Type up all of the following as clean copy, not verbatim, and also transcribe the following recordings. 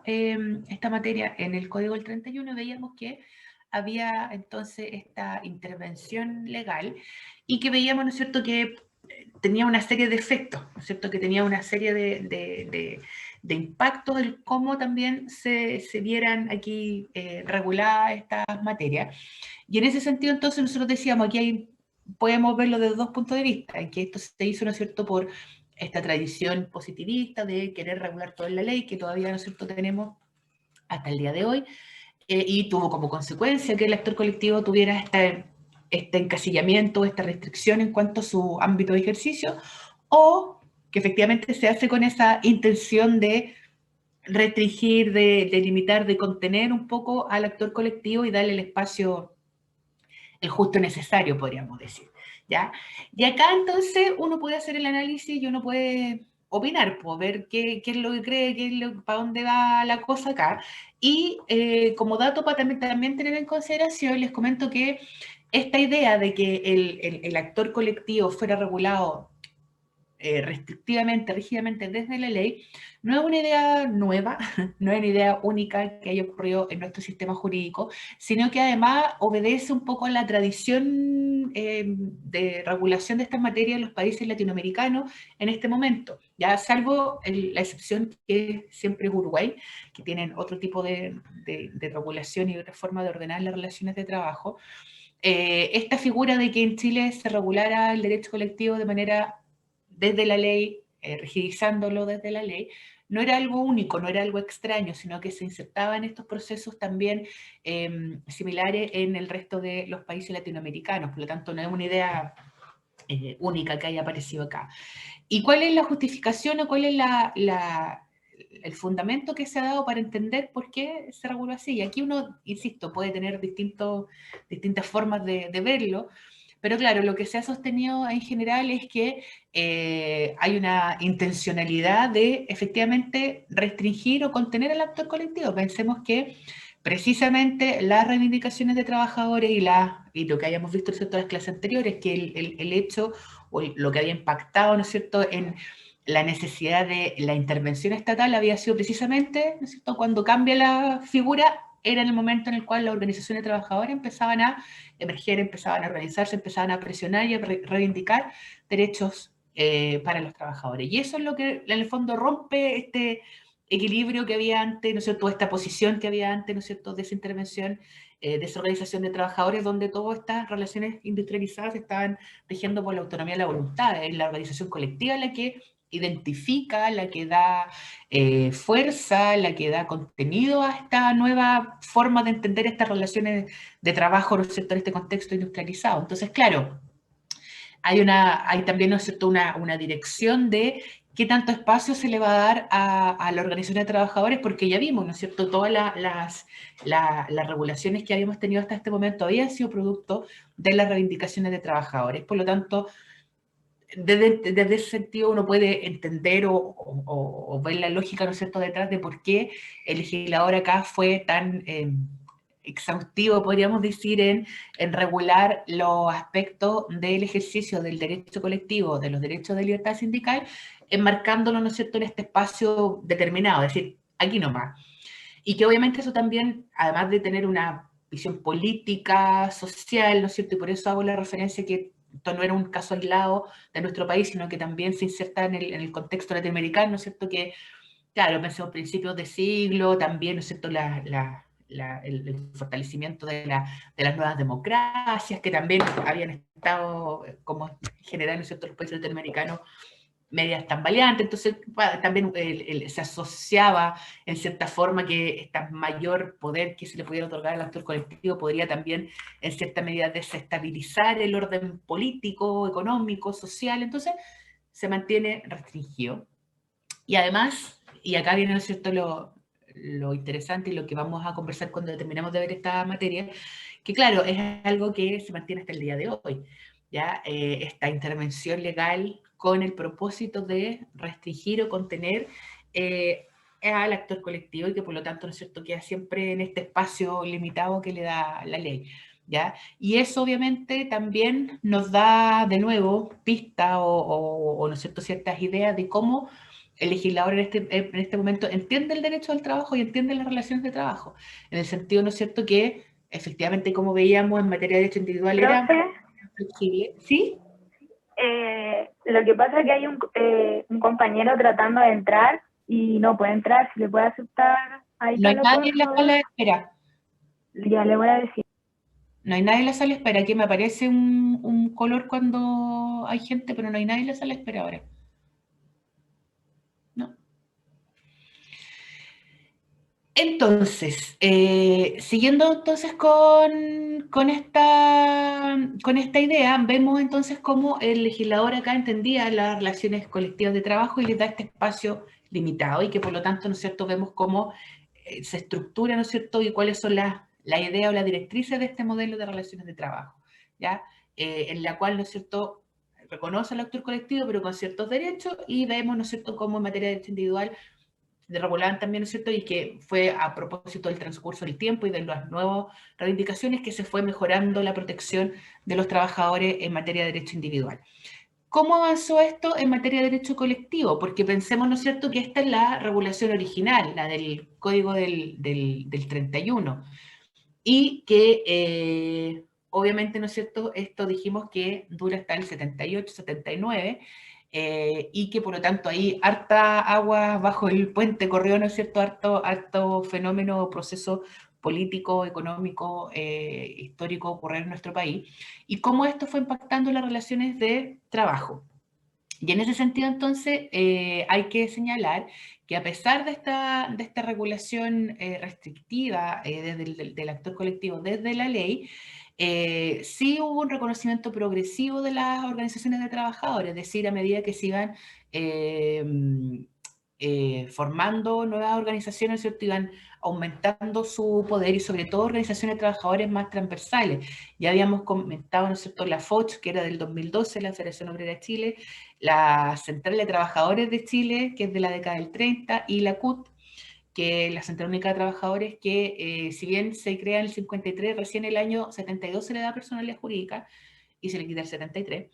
esta materia en el Código del 31, veíamos que había entonces esta intervención legal y que veíamos, ¿no es cierto?, que tenía una serie de efectos, ¿no es cierto?, que tenía una serie de impactos en cómo también se vieran aquí reguladas estas materias. Y en ese sentido, entonces, nosotros decíamos, podemos verlo desde dos puntos de vista, en que esto se hizo, ¿no es cierto?, por esta tradición positivista de querer regular todo en la ley, que todavía, ¿no es cierto?, tenemos hasta el día de hoy, y tuvo como consecuencia que el actor colectivo tuviera este encasillamiento, esta restricción en cuanto a su ámbito de ejercicio, o que efectivamente se hace con esa intención de restringir, de limitar, de contener un poco al actor colectivo y darle el espacio, el justo necesario, podríamos decir, ¿ya? Y acá entonces uno puede hacer el análisis y uno puede opinar, pues, ver qué es lo que cree, para dónde va la cosa acá. Y como dato para también tener en consideración, les comento que esta idea de que el actor colectivo fuera regulado restrictivamente, rígidamente desde la ley, no es una idea nueva, no es una idea única que haya ocurrido en nuestro sistema jurídico, sino que además obedece un poco a la tradición de regulación de estas materias en los países latinoamericanos en este momento, ya salvo la excepción que siempre es Uruguay, que tienen otro tipo de regulación y otra forma de ordenar las relaciones de trabajo. Esta figura de que en Chile se regulara el derecho colectivo de manera desde la ley, rigidizándolo desde la ley, no era algo único, no era algo extraño, sino que se insertaba en estos procesos también similares en el resto de los países latinoamericanos. Por lo tanto, no es una idea única que haya aparecido acá. ¿Y cuál es la justificación o cuál es el fundamento que se ha dado para entender por qué se reguló así? Y aquí uno, insisto, puede tener distintas formas de verlo, pero claro, lo que se ha sostenido en general es que hay una intencionalidad de efectivamente restringir o contener el actor colectivo. Pensemos que precisamente las reivindicaciones de trabajadores y lo que hayamos visto en las clases anteriores, que el hecho o lo que había impactado, ¿no es cierto?, en la necesidad de la intervención estatal había sido precisamente, ¿no es cierto?, cuando cambia la figura, era en el momento en el cual las organizaciones de trabajadores empezaban a emerger, empezaban a organizarse, empezaban a presionar y a reivindicar derechos para los trabajadores. Y eso es lo que en el fondo rompe este equilibrio que había antes, ¿no es cierto?, esta posición que había antes, ¿no es cierto?, de esa intervención, de esa organización de trabajadores, donde todas estas relaciones industrializadas estaban rigiendo por la autonomía de la voluntad. Es la organización colectiva la que identifica, la que da fuerza, la que da contenido a esta nueva forma de entender estas relaciones de trabajo, ¿no es cierto?, en este contexto industrializado. Entonces, claro, hay también, ¿no es cierto?, una dirección de qué tanto espacio se le va a dar a la organización de trabajadores, porque ya vimos, ¿no es cierto?, todas las regulaciones que habíamos tenido hasta este momento habían sido producto de las reivindicaciones de trabajadores. Por lo tanto, desde ese sentido uno puede entender o ver la lógica, ¿no es cierto?, detrás de por qué el legislador acá fue tan exhaustivo, podríamos decir, en regular los aspectos del ejercicio del derecho colectivo, de los derechos de libertad sindical, enmarcándolo, ¿no es cierto?, en este espacio determinado, es decir, aquí nomás. Y que obviamente eso también, además de tener una visión política, social, ¿no es cierto?, y por eso hago la referencia que esto no era un caso aislado de nuestro país, sino que también se inserta en el contexto latinoamericano, ¿no es cierto?, que, claro, pensemos principios de siglo, también, ¿no es cierto?, el fortalecimiento de las nuevas democracias, que también habían estado, como en general, ¿no es cierto?, los países latinoamericanos, medias tambaleantes, entonces también se asociaba en cierta forma que este mayor poder que se le pudiera otorgar al actor colectivo podría también en cierta medida desestabilizar el orden político, económico, social, entonces se mantiene restringido. Y además, y acá viene, ¿no es cierto?, lo interesante y lo que vamos a conversar cuando terminemos de ver esta materia, que claro, es algo que se mantiene hasta el día de hoy, ¿ya? Esta intervención legal con el propósito de restringir o contener al actor colectivo y que por lo tanto, ¿no es cierto?, queda siempre en este espacio limitado que le da la ley, ¿ya? Y eso obviamente también nos da de nuevo pista o ¿no es cierto?, ciertas ideas de cómo el legislador en este momento entiende el derecho al trabajo y entiende las relaciones de trabajo, en el sentido, ¿no es cierto?, que efectivamente, como veíamos en materia de derecho individual, era Profe, flexible. ¿Sí? lo que pasa es que hay un compañero tratando de entrar y no puede entrar. Si le puede aceptar a No hay Italo, nadie por en la favor. sala de espera. Ya le voy a decir. No hay nadie en la sala de espera. Que me aparece un color cuando hay gente, pero no hay nadie en la sala de espera ahora. No. Entonces, siguiendo entonces con esta idea, vemos entonces cómo el legislador acá entendía las relaciones colectivas de trabajo y les da este espacio limitado y que por lo tanto, ¿no es cierto?, vemos cómo se estructura, ¿no es cierto?, y cuáles son la idea o las directrices de este modelo de relaciones de trabajo, ¿ya? En la cual, ¿no es cierto?, reconoce el actor colectivo, pero con ciertos derechos, y vemos, ¿no es cierto?, cómo en materia de derecho individual regulaban también, ¿no es cierto?, y que fue a propósito del transcurso del tiempo y de las nuevas reivindicaciones que se fue mejorando la protección de los trabajadores en materia de derecho individual. ¿Cómo avanzó esto en materia de derecho colectivo? Porque pensemos, ¿no es cierto?, que esta es la regulación original, la del Código del 31, y que obviamente, ¿no es cierto?, esto dijimos que dura hasta el 78, 79, y que por lo tanto ahí harta agua bajo el puente corrió, ¿no es cierto?, harto fenómeno, proceso político, económico, histórico ocurrir en nuestro país, y cómo esto fue impactando las relaciones de trabajo. Y en ese sentido, entonces, hay que señalar que a pesar de esta regulación restrictiva desde del actor colectivo, desde la ley, sí hubo un reconocimiento progresivo de las organizaciones de trabajadores, es decir, a medida que se iban eh, formando nuevas organizaciones, ¿cierto?, iban aumentando su poder y sobre todo organizaciones de trabajadores más transversales. Ya habíamos comentado, ¿no es cierto?, la FOCH, que era del 2012, la Federación Obrera de Chile, la Central de Trabajadores de Chile, que es de la década del 30, y la CUT, que es la Central Única de Trabajadores, que si bien se crea en el 53, recién el año 72 se le da personalidad jurídica y se le quita el 73,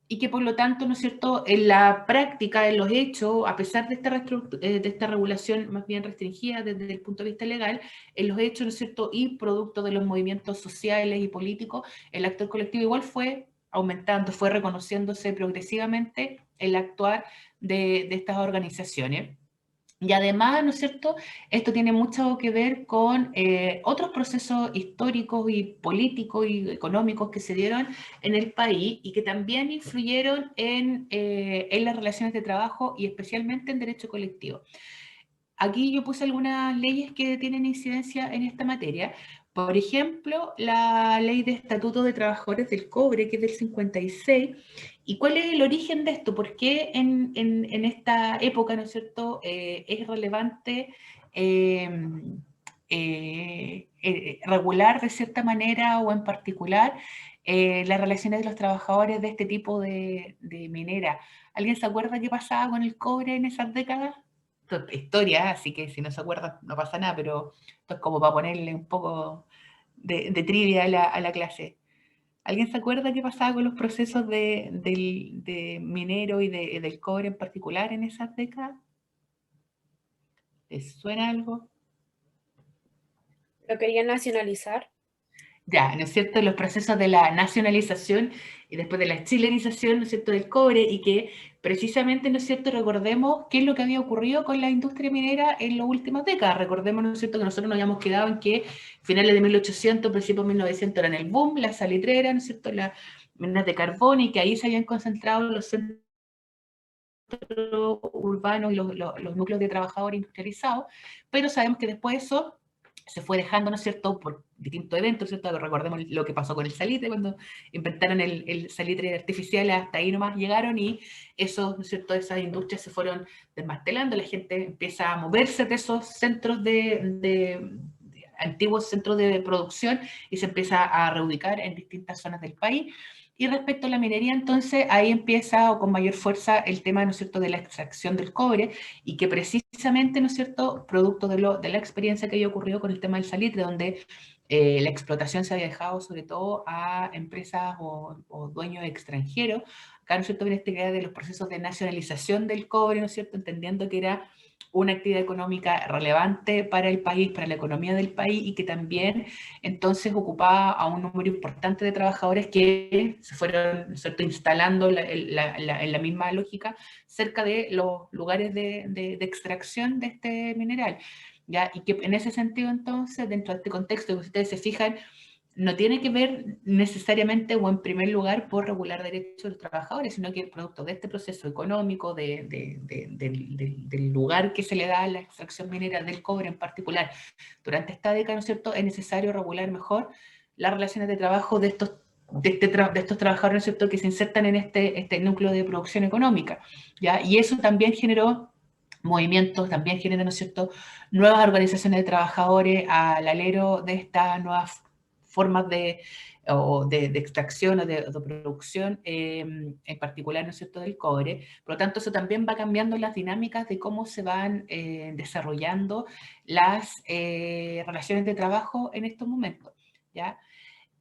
y que por lo tanto, ¿no es cierto?, en la práctica, en los hechos, a pesar de esta regulación más bien restringida desde el punto de vista legal, en los hechos, ¿no es cierto?, y producto de los movimientos sociales y políticos, el actor colectivo igual fue aumentando, fue reconociéndose progresivamente el actuar de estas organizaciones. Y además, ¿no es cierto?, esto tiene mucho que ver con otros procesos históricos y políticos y económicos que se dieron en el país y que también influyeron en las relaciones de trabajo y especialmente en derecho colectivo. Aquí yo puse algunas leyes que tienen incidencia en esta materia. Por ejemplo, la ley de estatuto de trabajadores del cobre, que es del 56. ¿Y cuál es el origen de esto? ¿Por qué en esta época, ¿no es cierto?, es relevante eh, regular de cierta manera o en particular las relaciones de los trabajadores de este tipo de minera? ¿Alguien se acuerda qué pasaba con el cobre en esas décadas? Historia, así que si no se acuerdan no pasa nada, pero esto es como para ponerle un poco de trivia a la clase. ¿Alguien se acuerda qué pasaba con los procesos de minero y del cobre en particular en esas décadas? ¿Les suena algo? Lo querían nacionalizar. Ya, ¿no es cierto?, los procesos de la nacionalización y después de la chilenización, ¿no es cierto?, del cobre, y que precisamente, ¿no es cierto?, recordemos qué es lo que había ocurrido con la industria minera en las últimas décadas. Recordemos, ¿no es cierto?, que nosotros nos habíamos quedado en que finales de 1800, principios de 1900 eran el boom, la salitrera, ¿no es cierto?, las minas de carbón, y que ahí se habían concentrado los centros urbanos y los núcleos de trabajadores industrializados, pero sabemos que después eso se fue dejando, ¿no es cierto?, por distintos eventos, ¿cierto? Recordemos lo que pasó con el salitre, cuando inventaron el salitre artificial, hasta ahí nomás llegaron, y eso, ¿no es cierto?, esas industrias se fueron desmantelando, la gente empieza a moverse de esos centros de antiguos centros de producción y se empieza a reubicar en distintas zonas del país. Y respecto a la minería, entonces, ahí empieza o con mayor fuerza el tema, ¿no es cierto?, de la extracción del cobre, y que precisamente, ¿no es cierto?, producto de la experiencia que había ocurrido con el tema del salitre, donde la explotación se había dejado sobre todo a empresas o dueños extranjeros acá, ¿no es cierto?, viene esta idea de los procesos de nacionalización del cobre, ¿no es cierto?, entendiendo que era una actividad económica relevante para el país, para la economía del país, y que también entonces ocupaba a un número importante de trabajadores que se fueron, ¿no es cierto?, instalando en la misma lógica cerca de los lugares de extracción de este mineral. ¿Ya? Y que en ese sentido, entonces, dentro de este contexto, que ustedes se fijan, no tiene que ver necesariamente o en primer lugar por regular derechos de los trabajadores, sino que producto de este proceso económico, del lugar que se le da a la extracción minera del cobre en particular durante esta década, ¿no es cierto?, es necesario regular mejor las relaciones de trabajo de estos trabajadores, ¿no es cierto?, que se insertan en este núcleo de producción económica, ¿ya? Y eso también generó movimientos, también genera, ¿no es cierto?, nuevas organizaciones de trabajadores al alero de estas nuevas formas de extracción o de producción, en particular, ¿no es cierto?, del cobre. Por lo tanto, eso también va cambiando las dinámicas de cómo se van desarrollando las relaciones de trabajo en estos momentos, ¿ya?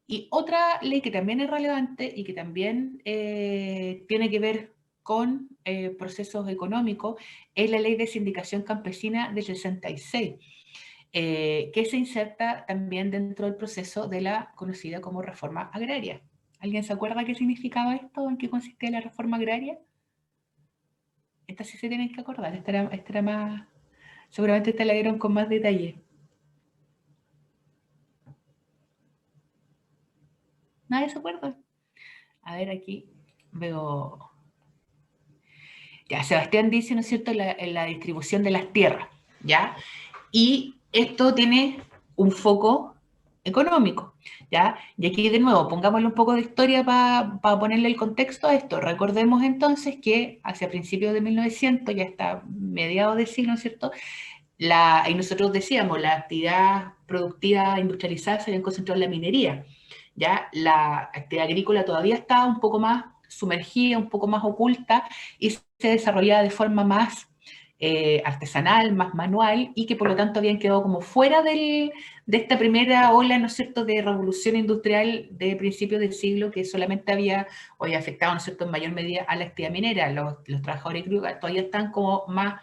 Y otra ley que también es relevante y que también tiene que ver con procesos económicos es la ley de sindicación campesina del 66, que se inserta también dentro del proceso de la conocida como reforma agraria. ¿Alguien se acuerda qué significaba esto? ¿En qué consistía la reforma agraria? Esta sí se tienen que acordar, esta era más... Seguramente esta la dieron con más detalle. ¿Nadie se acuerda? A ver, aquí veo... Ya, Sebastián dice, ¿no es cierto?, la distribución de las tierras, ¿ya? Y esto tiene un foco económico, ¿ya? Y aquí de nuevo, pongámosle un poco de historia para ponerle el contexto a esto. Recordemos entonces que hacia principios de 1900, ya hasta mediados del siglo, ¿no es cierto?, y nosotros decíamos, la actividad productiva industrializada se había concentrado en la minería, ¿ya? La actividad agrícola todavía estaba un poco más sumergida, un poco más oculta, y se desarrollaba de forma más artesanal, más manual, y que por lo tanto habían quedado como fuera de esta primera ola, ¿no es cierto?, de revolución industrial de principios del siglo, que solamente había afectado, ¿no es cierto?, en mayor medida a la actividad minera. Los trabajadores agrícolas todavía están como más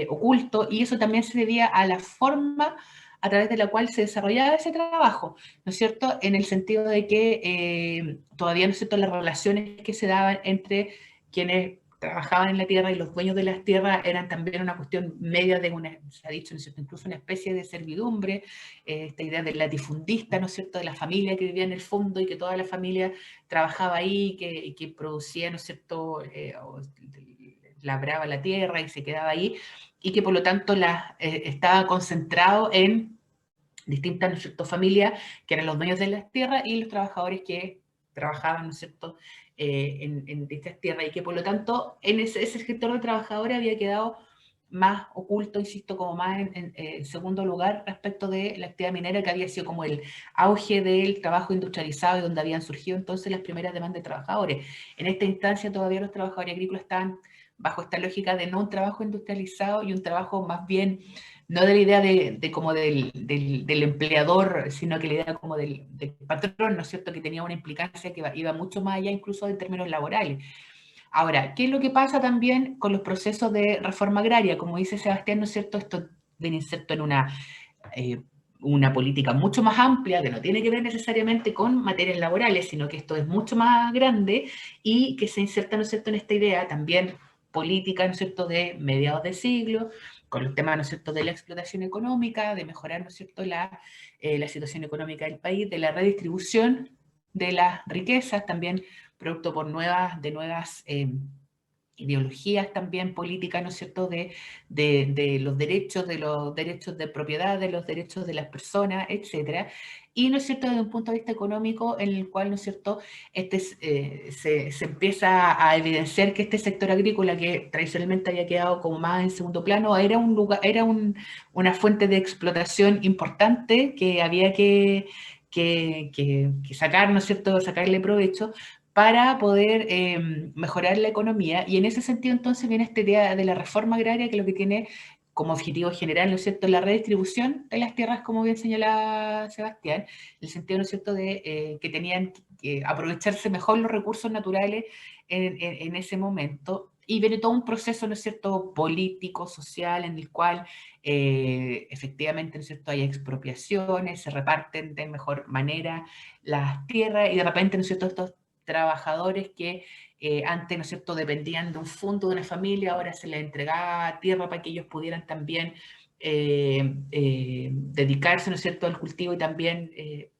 ocultos, y eso también se debía a la forma a través de la cual se desarrollaba ese trabajo, ¿no es cierto?, en el sentido de que todavía, ¿no es cierto?, las relaciones que se daban entre quienes trabajaban en la tierra y los dueños de las tierras eran también una cuestión media de se ha dicho, ¿no es cierto?, incluso una especie de servidumbre, esta idea del latifundista, ¿no es cierto?, de la familia que vivía en el fondo y que toda la familia trabajaba ahí, que producía, ¿no es cierto?, labraba la tierra y se quedaba ahí, y que por lo tanto estaba concentrado en distintas, ¿no es cierto?, familias que eran los dueños de las tierras y los trabajadores que trabajaban, ¿no es cierto?, en estas tierras, y que por lo tanto en ese sector de trabajadores había quedado más oculto, insisto, como más en segundo lugar respecto de la actividad minera, que había sido como el auge del trabajo industrializado y donde habían surgido entonces las primeras demandas de trabajadores. En esta instancia todavía los trabajadores agrícolas estaban bajo esta lógica de no un trabajo industrializado y un trabajo más bien no de la idea de como del empleador, sino que la idea como del patrón, ¿no es cierto?, que tenía una implicancia que iba mucho más allá incluso en términos laborales. Ahora, ¿qué es lo que pasa también con los procesos de reforma agraria? Como dice Sebastián, ¿no es cierto?, esto viene inserto en una política mucho más amplia, que no tiene que ver necesariamente con materias laborales, sino que esto es mucho más grande y que se inserta, ¿no es cierto?, en esta idea también política, ¿no es cierto?, de mediados de siglo, con el tema, ¿no es cierto?, de la explotación económica, de mejorar, ¿no es cierto?, la situación económica del país, de la redistribución de las riquezas, también producto por nuevas ideologías también políticas, ¿no es cierto?, de los derechos de propiedad, de los derechos de las personas, etcétera. Y, ¿no es cierto?, desde un punto de vista económico en el cual, ¿no es cierto?, se empieza a evidenciar que este sector agrícola, que tradicionalmente había quedado como más en segundo plano, era una fuente de explotación importante que había que sacar, ¿no es cierto?, sacarle provecho para poder mejorar la economía. Y en ese sentido entonces viene esta idea de la reforma agraria, que lo que tiene como objetivo general, ¿no es cierto?, la redistribución de las tierras, como bien señala Sebastián, en el sentido, ¿no es cierto?, de que tenían que aprovecharse mejor los recursos naturales en ese momento, y viene todo un proceso, ¿no es cierto?, político, social, en el cual efectivamente, ¿no es cierto?, hay expropiaciones, se reparten de mejor manera las tierras, y de repente, ¿no es cierto?, estos trabajadores que antes, ¿no es cierto?, dependían de un fondo de una familia, ahora se les entregaba tierra para que ellos pudieran también dedicarse, ¿no es cierto?, al cultivo y también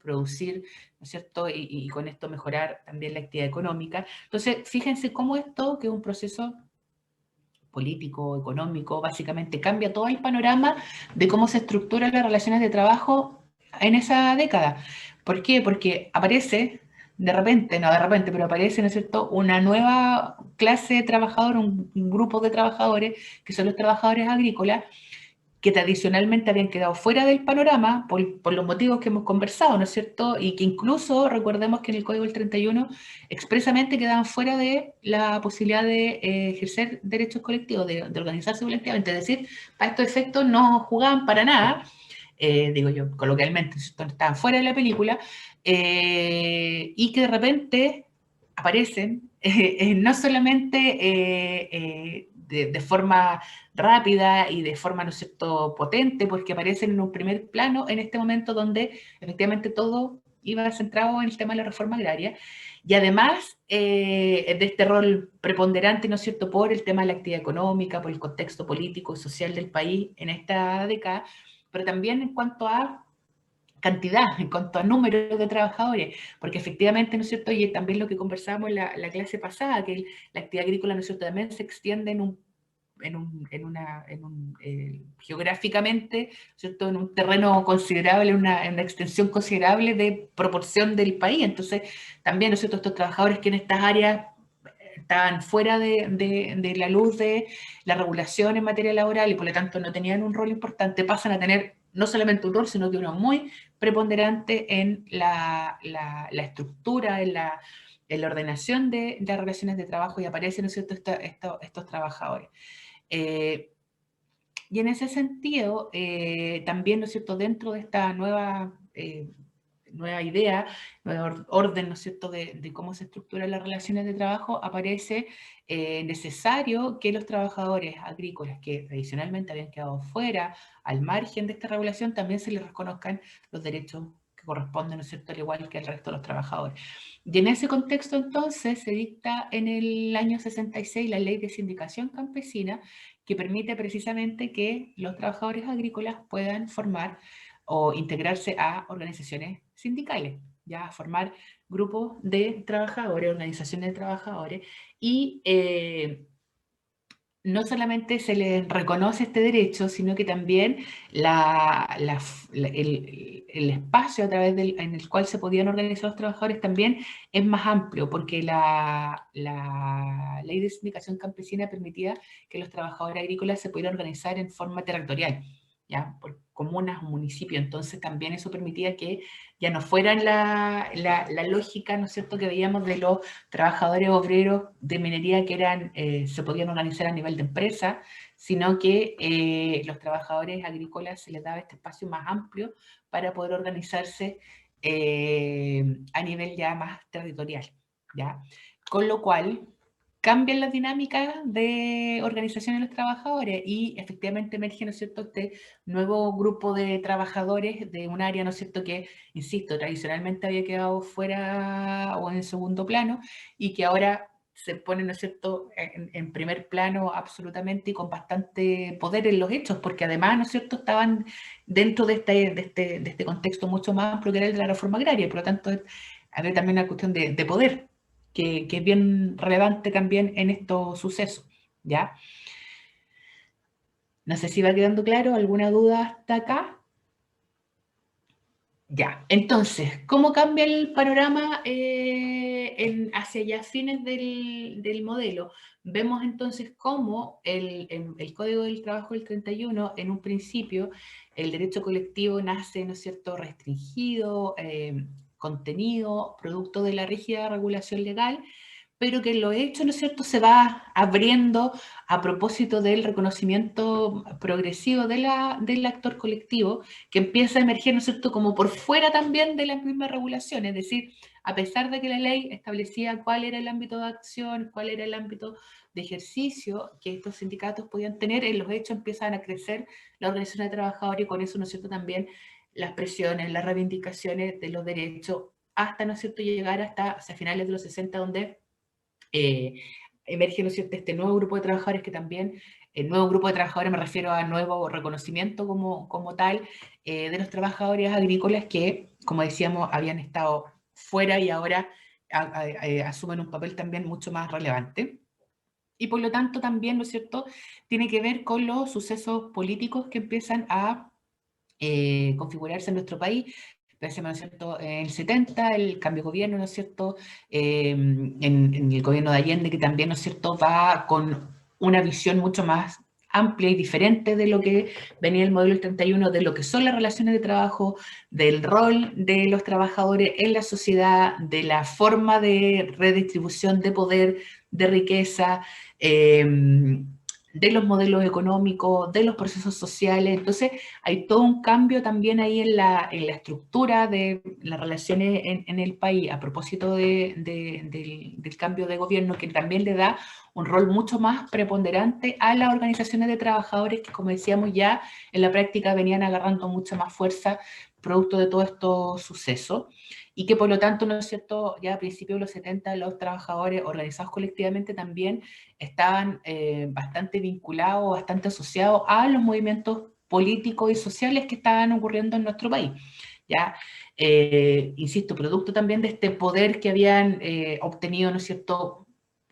producir, ¿no es cierto?, y con esto mejorar también la actividad económica. Entonces, fíjense cómo esto, que es un proceso político, económico, básicamente cambia todo el panorama de cómo se estructuran las relaciones de trabajo en esa década. ¿Por qué? Porque aparece, de repente, no de repente, pero aparece, ¿no es cierto?, una nueva clase de trabajadores, un grupo de trabajadores, que son los trabajadores agrícolas, que tradicionalmente habían quedado fuera del panorama por los motivos que hemos conversado, ¿no es cierto? Y que incluso, recordemos que en el Código del 31 expresamente quedaban fuera de la posibilidad de ejercer derechos colectivos, de organizarse colectivamente, es decir, para estos efectos no jugaban para nada, digo yo coloquialmente, ¿no? Estaban fuera de la película, y que de repente aparecen, no solamente de forma rápida y de forma, ¿no es cierto?, potente, porque aparecen en un primer plano en este momento donde efectivamente todo iba centrado en el tema de la reforma agraria, y además de este rol preponderante, ¿no es cierto?, por el tema de la actividad económica, por el contexto político y social del país en esta década, pero también en cuanto a cantidad, en cuanto a número de trabajadores, porque efectivamente, ¿no es cierto?, y también lo que conversábamos en la clase pasada, que la actividad agrícola, ¿no es cierto?, también se extiende geográficamente, ¿cierto?, en un terreno considerable, en una extensión considerable de proporción del país. Entonces, también, ¿no es cierto?, estos trabajadores que en estas áreas estaban fuera de la luz de la regulación en materia laboral y por lo tanto no tenían un rol importante, pasan a tener no solamente un rol, sino que uno muy preponderante en la estructura, en la ordenación de las relaciones de trabajo, y aparecen, ¿no es cierto?, estos trabajadores. Y en ese sentido, también, ¿no es cierto?, dentro de esta nueva idea, nuevo orden, ¿no es cierto?, de cómo se estructuran las relaciones de trabajo, aparece necesario que los trabajadores agrícolas que tradicionalmente habían quedado fuera, al margen de esta regulación, también se les reconozcan los derechos que corresponden, ¿no es cierto?, al igual que al resto de los trabajadores. Y en ese contexto, entonces, se dicta en el año 66 la Ley de Sindicación Campesina, que permite precisamente que los trabajadores agrícolas puedan formar o integrarse a organizaciones sindicales, ya formar grupos de trabajadores, organizaciones de trabajadores, y no solamente se les reconoce este derecho, sino que también el espacio a través en el cual se podían organizar los trabajadores también es más amplio, porque la ley de sindicación campesina permitía que los trabajadores agrícolas se pudieran organizar en forma territorial, ¿ya?, por comunas o municipios. Entonces también eso permitía que ya no fueran la lógica, ¿no es cierto?, que veíamos de los trabajadores obreros de minería que se podían organizar a nivel de empresa, sino que los trabajadores agrícolas se les daba este espacio más amplio para poder organizarse a nivel ya más territorial, ¿ya? Con lo cual cambian las dinámicas de organización de los trabajadores y efectivamente emerge, ¿no es cierto?, este nuevo grupo de trabajadores de un área, ¿no es cierto?, que, insisto, tradicionalmente había quedado fuera o en segundo plano, y que ahora se pone, ¿no es cierto?, en primer plano absolutamente y con bastante poder en los hechos, porque además, ¿no es cierto?, estaban dentro de este contexto mucho más amplio que era el de la reforma agraria, y por lo tanto había también una cuestión de poder que es bien relevante también en estos sucesos, ¿ya? No sé si va quedando claro, ¿alguna duda hasta acá? Ya, entonces, ¿cómo cambia el panorama hacia ya fines del modelo? Vemos entonces cómo el Código del Trabajo del 31, en un principio, el derecho colectivo nace, ¿no es cierto?, restringido, contenido, producto de la rígida regulación legal, pero que los hechos, ¿no es cierto?, se va abriendo a propósito del reconocimiento progresivo del actor colectivo, que empieza a emerger, ¿no es cierto?, como por fuera también de las mismas regulaciones, es decir, a pesar de que la ley establecía cuál era el ámbito de acción, cuál era el ámbito de ejercicio que estos sindicatos podían tener, en los hechos empiezan a crecer la organización de trabajadores y con eso, ¿no es cierto?, también las presiones, las reivindicaciones de los derechos, hasta, ¿no es cierto?, llegar hasta hacia finales de los 60, donde eh, emerge, ¿no es cierto?, este nuevo grupo de trabajadores que también, el nuevo grupo de trabajadores me refiero a nuevo reconocimiento como tal de los trabajadores agrícolas que, como decíamos, habían estado fuera y ahora asumen un papel también mucho más relevante. Y por lo tanto también, ¿no es cierto?, tiene que ver con los sucesos políticos que empiezan a configurarse en nuestro país. Pensemos, ¿no es cierto?, en el 70, el cambio de gobierno, ¿no es cierto?, en el gobierno de Allende, que también, ¿no es cierto?, va con una visión mucho más amplia y diferente de lo que venía el modelo del 31, de lo que son las relaciones de trabajo, del rol de los trabajadores en la sociedad, de la forma de redistribución de poder, de riqueza, de los modelos económicos, de los procesos sociales. Entonces, hay todo un cambio también ahí en la estructura de las relaciones en el país, a propósito del cambio de gobierno, que también le da un rol mucho más preponderante a las organizaciones de trabajadores que, como decíamos ya, en la práctica venían agarrando mucha más fuerza producto de todos estos sucesos, y que por lo tanto, ¿no es cierto?, ya a principios de los 70 los trabajadores organizados colectivamente también estaban bastante vinculados, bastante asociados a los movimientos políticos y sociales que estaban ocurriendo en nuestro país. ¿Ya? Insisto, producto también de este poder que habían obtenido, ¿no es cierto?,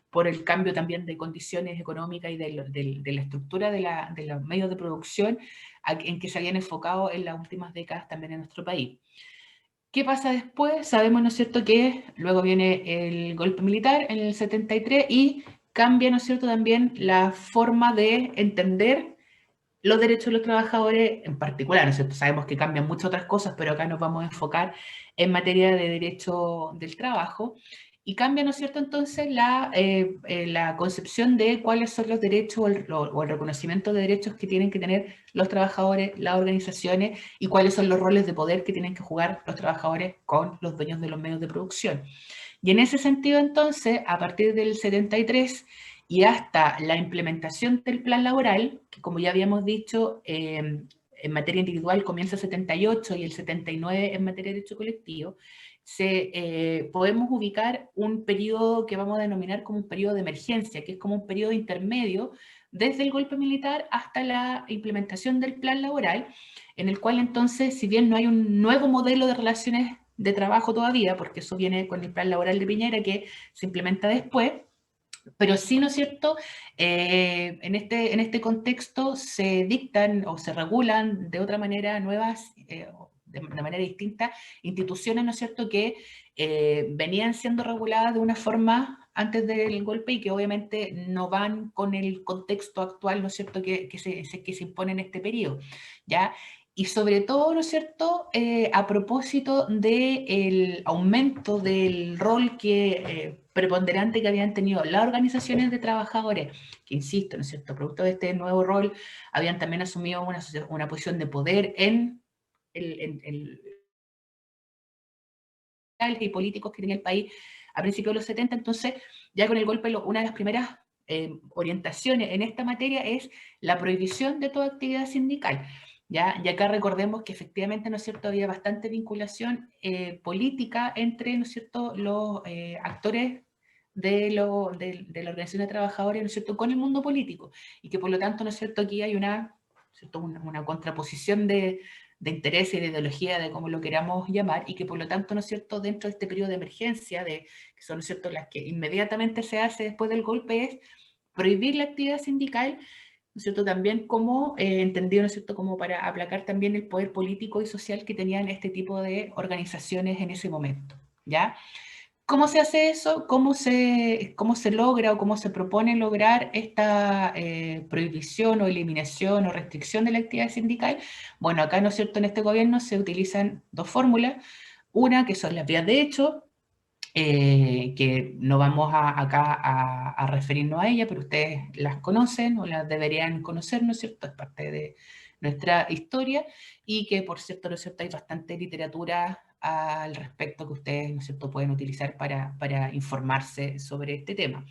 por el cambio también de condiciones económicas y de la estructura de los medios de producción en que se habían enfocado en las últimas décadas también en nuestro país. ¿Qué pasa después? Sabemos, ¿no es cierto?, que luego viene el golpe militar en el 73 y cambia, ¿no es cierto?, también la forma de entender los derechos de los trabajadores en particular, ¿no es cierto? Sabemos que cambian muchas otras cosas, pero acá nos vamos a enfocar en materia de derecho del trabajo. Y cambia, ¿no es cierto?, entonces la concepción de cuáles son los derechos o el reconocimiento de derechos que tienen que tener los trabajadores, las organizaciones, y cuáles son los roles de poder que tienen que jugar los trabajadores con los dueños de los medios de producción. Y en ese sentido, entonces, a partir del 73 y hasta la implementación del plan laboral, que como ya habíamos dicho, en materia individual comienza el 78 y el 79 en materia de derecho colectivo, podemos ubicar un periodo que vamos a denominar como un periodo de emergencia, que es como un periodo intermedio desde el golpe militar hasta la implementación del plan laboral, en el cual entonces, si bien no hay un nuevo modelo de relaciones de trabajo todavía, porque eso viene con el plan laboral de Piñera que se implementa después, pero sí, ¿no es cierto?, en este contexto se dictan o se regulan de otra manera nuevas, de manera distinta, instituciones, ¿no es cierto?, que venían siendo reguladas de una forma antes del golpe y que obviamente no van con el contexto actual, ¿no es cierto?, que se impone en este periodo, ¿ya? Y sobre todo, ¿no es cierto?, a propósito del aumento del rol preponderante que habían tenido las organizaciones de trabajadores, que insisto, ¿no es cierto?, producto de este nuevo rol, habían también asumido una posición de poder en y políticos que tenía el país a principios de los 70, entonces ya con el golpe una de las primeras orientaciones en esta materia es la prohibición de toda actividad sindical. ¿Ya? Y acá recordemos que efectivamente, ¿no es cierto?, había bastante vinculación política entre, ¿no es cierto?, los actores de la organización de trabajadores, ¿no es cierto?, con el mundo político, y que por lo tanto, ¿no es cierto?, aquí hay una contraposición de interés y de ideología, de cómo lo queramos llamar, y que por lo tanto, ¿no es cierto?, dentro de este periodo de emergencia, que son, ¿no es cierto?, las que inmediatamente se hace después del golpe, es prohibir la actividad sindical, ¿no es cierto?, también como entendido, ¿no es cierto?, como para aplacar también el poder político y social que tenían este tipo de organizaciones en ese momento, ¿ya? ¿Cómo se hace eso? ¿Cómo se logra o cómo se propone lograr esta prohibición o eliminación o restricción de la actividad sindical? Bueno, acá, ¿no es cierto?, en este gobierno se utilizan dos fórmulas, una que son las vías de hecho, que no vamos acá a referirnos a ella, pero ustedes las conocen o las deberían conocer, ¿no es cierto? Es parte de nuestra historia y que, por cierto, ¿no es cierto?, hay bastante literatura al respecto que ustedes, ¿no es cierto?, pueden utilizar para informarse sobre este tema.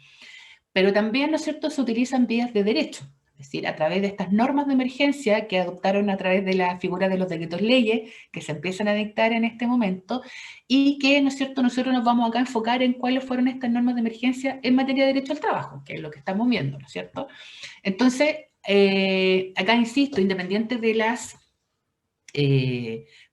Pero también, ¿no es cierto?, se utilizan vías de derecho, es decir, a través de estas normas de emergencia que adoptaron a través de la figura de los decretos leyes que se empiezan a dictar en este momento y que, ¿no es cierto?, nosotros nos vamos acá a enfocar en cuáles fueron estas normas de emergencia en materia de derecho al trabajo, que es lo que estamos viendo, ¿no es cierto? Entonces, acá insisto, independiente de las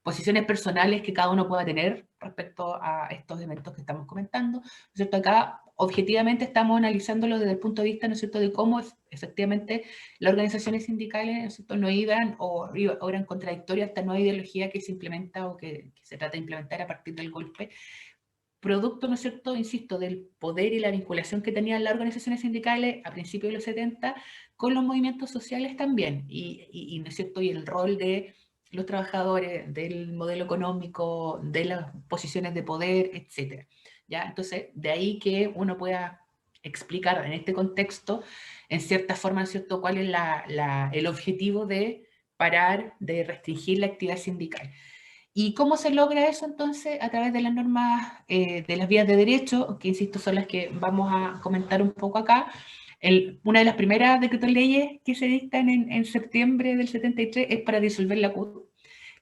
posiciones personales que cada uno pueda tener respecto a estos eventos que estamos comentando, ¿no es cierto? Acá objetivamente estamos analizándolo desde el punto de vista, ¿no es cierto?, de cómo efectivamente las organizaciones sindicales, ¿no es cierto?, no iban o eran contradictorias a esta nueva ideología que se implementa o que se trata de implementar a partir del golpe, producto, ¿no es cierto?, insisto, del poder y la vinculación que tenían las organizaciones sindicales a principios de los 70 con los movimientos sociales también, ¿no es cierto?, y el rol de los trabajadores, del modelo económico, de las posiciones de poder, etc. ¿Ya? Entonces, de ahí que uno pueda explicar en este contexto, en cierta forma, ¿no es cierto?, cuál es el objetivo de parar, de restringir la actividad sindical. ¿Y cómo se logra eso entonces? A través de las normas de las vías de derecho, que insisto son las que vamos a comentar un poco acá. Una de las primeras decretos leyes que se dictan en septiembre del 73 es para disolver la CUT,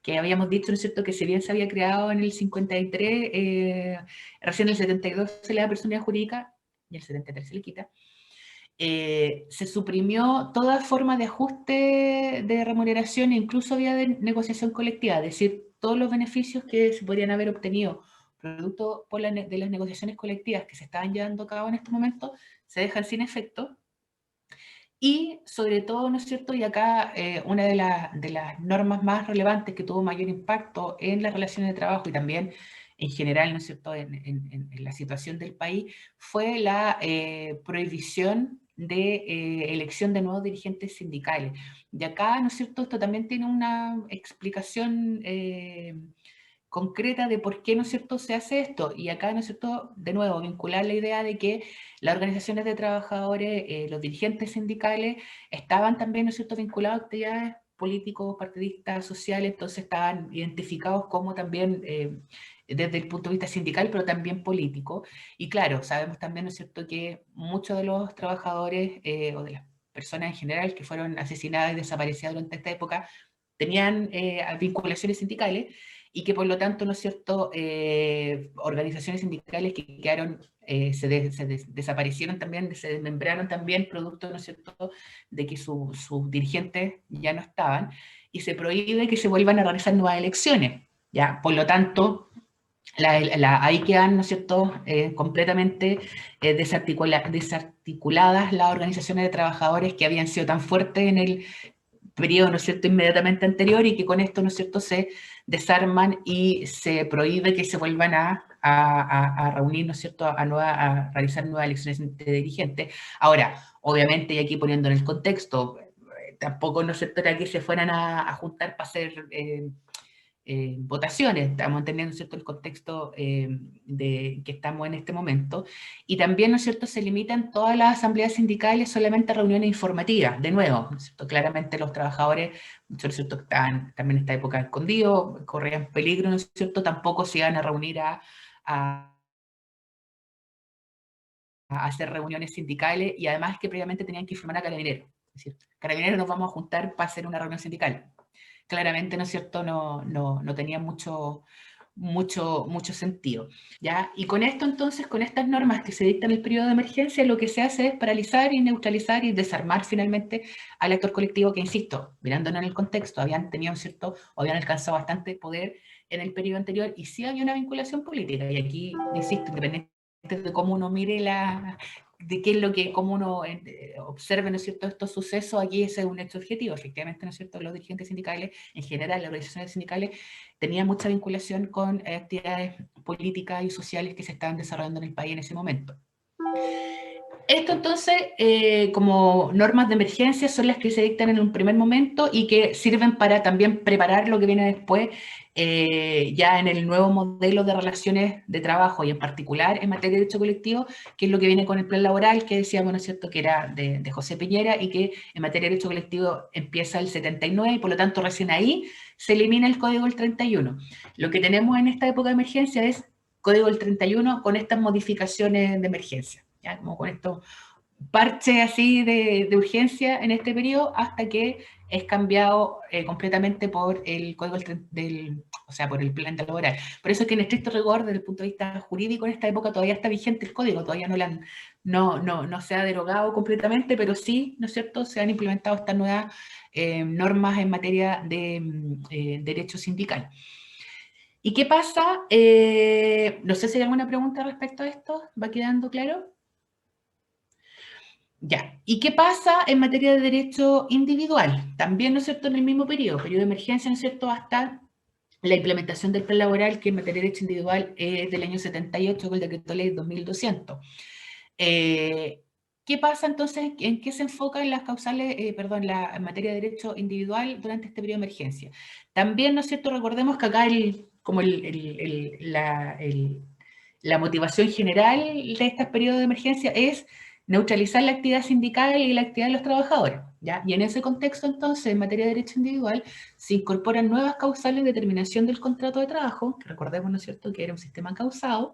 que habíamos dicho, ¿no es cierto?, que si bien se había creado en el 53, recién en el 72 se le da personalidad jurídica, y el 73 se le quita. Se suprimió toda forma de ajuste de remuneración, incluso vía de negociación colectiva, es decir, todos los beneficios que se podrían haber obtenido producto de las negociaciones colectivas que se estaban llevando a cabo en este momento, se dejan sin efecto. Y sobre todo, ¿no es cierto?, y acá una de las normas más relevantes que tuvo mayor impacto en las relaciones de trabajo y también en general, ¿no es cierto?, en la situación del país, fue la prohibición de elección de nuevos dirigentes sindicales. Y acá, ¿no es cierto?, esto también tiene una explicación concreta de por qué, ¿no es cierto?, se hace esto. Y acá, ¿no es cierto?, de nuevo, vincular la idea de que las organizaciones de trabajadores, los dirigentes sindicales, estaban también, ¿no es cierto?, vinculados a actividades políticos, partidistas, sociales, entonces estaban identificados como también desde el punto de vista sindical, pero también político. Y claro, sabemos también, ¿no es cierto?, que muchos de los trabajadores o de las personas en general que fueron asesinadas y desaparecidas durante esta época tenían vinculaciones sindicales y que por lo tanto, ¿no es cierto?, organizaciones sindicales que quedaron, desaparecieron también, se desmembraron también, producto, ¿no es cierto?, de que sus dirigentes ya no estaban, y se prohíbe que se vuelvan a realizar nuevas elecciones. ¿Ya? Por lo tanto, ahí quedan, ¿no es cierto?, completamente desarticuladas las organizaciones de trabajadores que habían sido tan fuertes en el periodo, ¿no es cierto?, inmediatamente anterior, y que con esto, ¿no es cierto?, se desarman y se prohíbe que se vuelvan a reunir, ¿no es cierto?, a realizar nuevas elecciones de dirigentes. Ahora, obviamente, y aquí poniendo en el contexto, tampoco, ¿no es cierto?, era que se fueran a juntar para hacer votaciones, estamos entendiendo, ¿cierto?, el contexto de que estamos en este momento, y también, ¿no es cierto?, se limitan todas las asambleas sindicales solamente a reuniones informativas, de nuevo, ¿no es cierto?, claramente los trabajadores, ¿no es cierto?, estaban también en esta época escondidos, corrían peligro, ¿no es cierto?, tampoco se iban a reunir a hacer reuniones sindicales, y además que previamente tenían que informar a Carabineros, es decir, Carabineros nos vamos a juntar para hacer una reunión sindical. Claramente, ¿no es cierto?, no tenía mucho sentido, ¿ya? Y con esto entonces, con estas normas que se dictan en el periodo de emergencia, lo que se hace es paralizar y neutralizar y desarmar finalmente al actor colectivo que, insisto, mirándonos en el contexto, habían tenido cierto, o habían alcanzado bastante poder en el periodo anterior, y sí había una vinculación política, y aquí, insisto, independientemente de cómo uno mire de qué es lo que, cómo uno observe, ¿no es cierto?, estos sucesos, aquí ese es un hecho objetivo, efectivamente, ¿no es cierto?, los dirigentes sindicales, en general, las organizaciones sindicales, tenían mucha vinculación con actividades políticas y sociales que se estaban desarrollando en el país en ese momento. Esto entonces, como normas de emergencia, son las que se dictan en un primer momento y que sirven para también preparar lo que viene después, ya en el nuevo modelo de relaciones de trabajo y en particular en materia de derecho colectivo, que es lo que viene con el plan laboral que decíamos, ¿no es cierto?, que era de José Piñera y que en materia de derecho colectivo empieza el 79 y por lo tanto recién ahí se elimina el código del 31. Lo que tenemos en esta época de emergencia es código del 31 con estas modificaciones de emergencia. ¿Ya? Como con estos parches así de urgencia en este periodo hasta que es cambiado completamente por el código o sea, por el plan laboral. Por eso es que en estricto rigor, desde el punto de vista jurídico, en esta época todavía está vigente el código, todavía no se ha derogado completamente, pero sí, ¿no es cierto?, se han implementado estas nuevas normas en materia de derecho sindical. ¿Y qué pasa? No sé si hay alguna pregunta respecto a esto, ¿va quedando claro? Ya. ¿Y qué pasa en materia de derecho individual? También, ¿no es cierto?, en el mismo periodo de emergencia, ¿no es cierto?, hasta la implementación del plan laboral, que en materia de derecho individual es del año 78, con el decreto ley 2200. ¿Qué pasa entonces? ¿En qué se enfocan las causales, perdón, en materia de derecho individual durante este periodo de emergencia? También, ¿no es cierto?, recordemos que acá la motivación general de estos periodos de emergencia es neutralizar la actividad sindical y la actividad de los trabajadores, ¿ya? Y en ese contexto, entonces, en materia de derecho individual, se incorporan nuevas causales de terminación del contrato de trabajo, que recordemos, ¿no es cierto?, que era un sistema causado,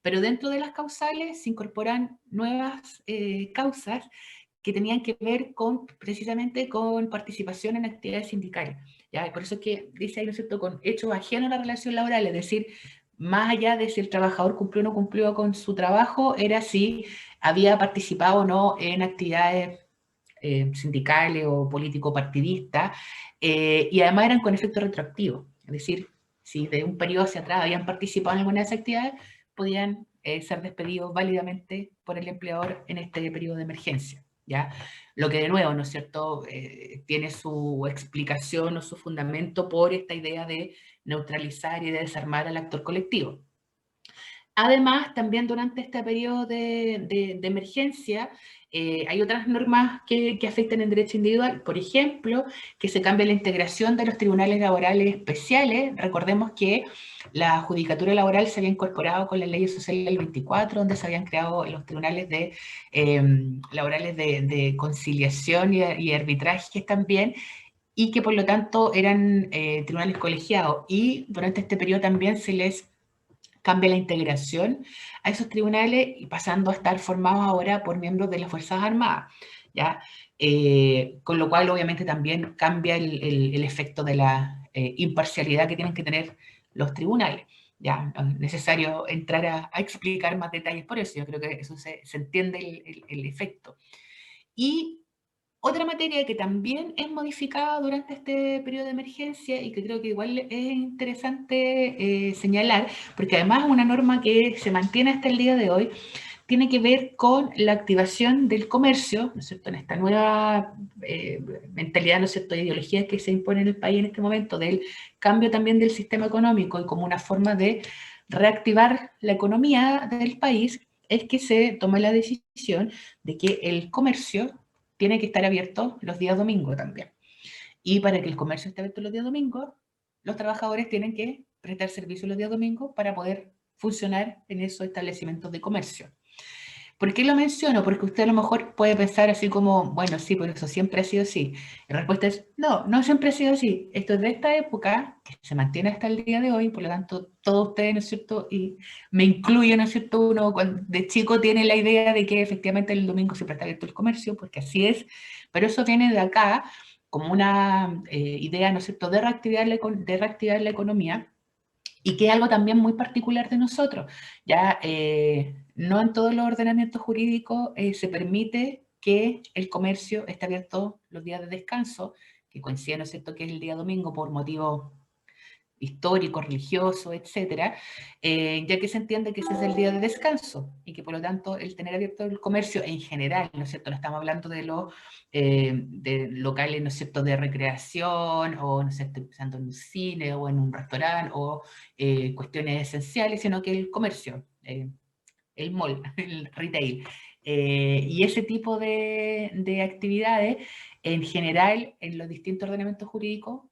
pero dentro de las causales se incorporan nuevas causas que tenían que ver precisamente con participación en actividades sindicales, ¿ya? Y por eso es que dice ahí, ¿no es cierto?, con hechos ajenos a la relación laboral, es decir, más allá de si el trabajador cumplió o no cumplió con su trabajo, era si había participado o no en actividades sindicales o político-partidistas, y además eran con efecto retroactivo, es decir, si de un periodo hacia atrás habían participado en alguna de esas actividades, podían ser despedidos válidamente por el empleador en este periodo de emergencia, ¿ya? Lo que de nuevo, ¿no es cierto?, tiene su explicación o su fundamento por esta idea de neutralizar y de desarmar al actor colectivo. Además, también durante este periodo de emergencia, hay otras normas que afectan el derecho individual. Por ejemplo, que se cambie la integración de los tribunales laborales especiales. Recordemos que la judicatura laboral se había incorporado con la ley social del 24, donde se habían creado los tribunales laborales de conciliación y arbitraje también, y que por lo tanto eran tribunales colegiados. Y durante este periodo también se les cambia la integración a esos tribunales y pasando a estar formados ahora por miembros de las Fuerzas Armadas, ¿ya? Con lo cual obviamente también cambia el efecto de la imparcialidad que tienen que tener los tribunales. Ya, no es necesario entrar a explicar más detalles por eso, yo creo que eso se entiende el efecto. Y otra materia que también es modificada durante este periodo de emergencia y que creo que igual es interesante señalar, porque además es una norma que se mantiene hasta el día de hoy, tiene que ver con la activación del comercio, ¿no es cierto?, en esta nueva mentalidad, ¿no es cierto?, ideología que se impone en el país en este momento, del cambio también del sistema económico y como una forma de reactivar la economía del país, es que se toma la decisión de que el comercio tiene que estar abierto los días domingos también. Y para que el comercio esté abierto los días domingos, los trabajadores tienen que prestar servicio los días domingos para poder funcionar en esos establecimientos de comercio. ¿Por qué lo menciono? Porque usted a lo mejor puede pensar así como, bueno, sí, pero eso siempre ha sido así. La respuesta es, no, no siempre ha sido así. Esto es de esta época, que se mantiene hasta el día de hoy, por lo tanto, todos ustedes, ¿no es cierto?, y me incluyo, ¿no es cierto?, uno cuando de chico tiene la idea de que efectivamente el domingo siempre está abierto el comercio, porque así es, pero eso viene de acá como una idea, ¿no es cierto?, de reactivar la economía, y que es algo también muy particular de nosotros. Ya no en todos los ordenamientos jurídicos se permite que el comercio esté abierto los días de descanso, que coincide, ¿no es cierto?, que es el día domingo por motivos histórico, religioso, etcétera, ya que se entiende que ese es el día de descanso y que por lo tanto el tener abierto el comercio en general, ¿no es cierto? No estamos hablando de locales, ¿no es cierto?, de recreación o, no sé, estoy pensando en un cine o en un restaurante o cuestiones esenciales, sino que el comercio, el mall, el retail, Y ese tipo de actividades, en general, en los distintos ordenamientos jurídicos,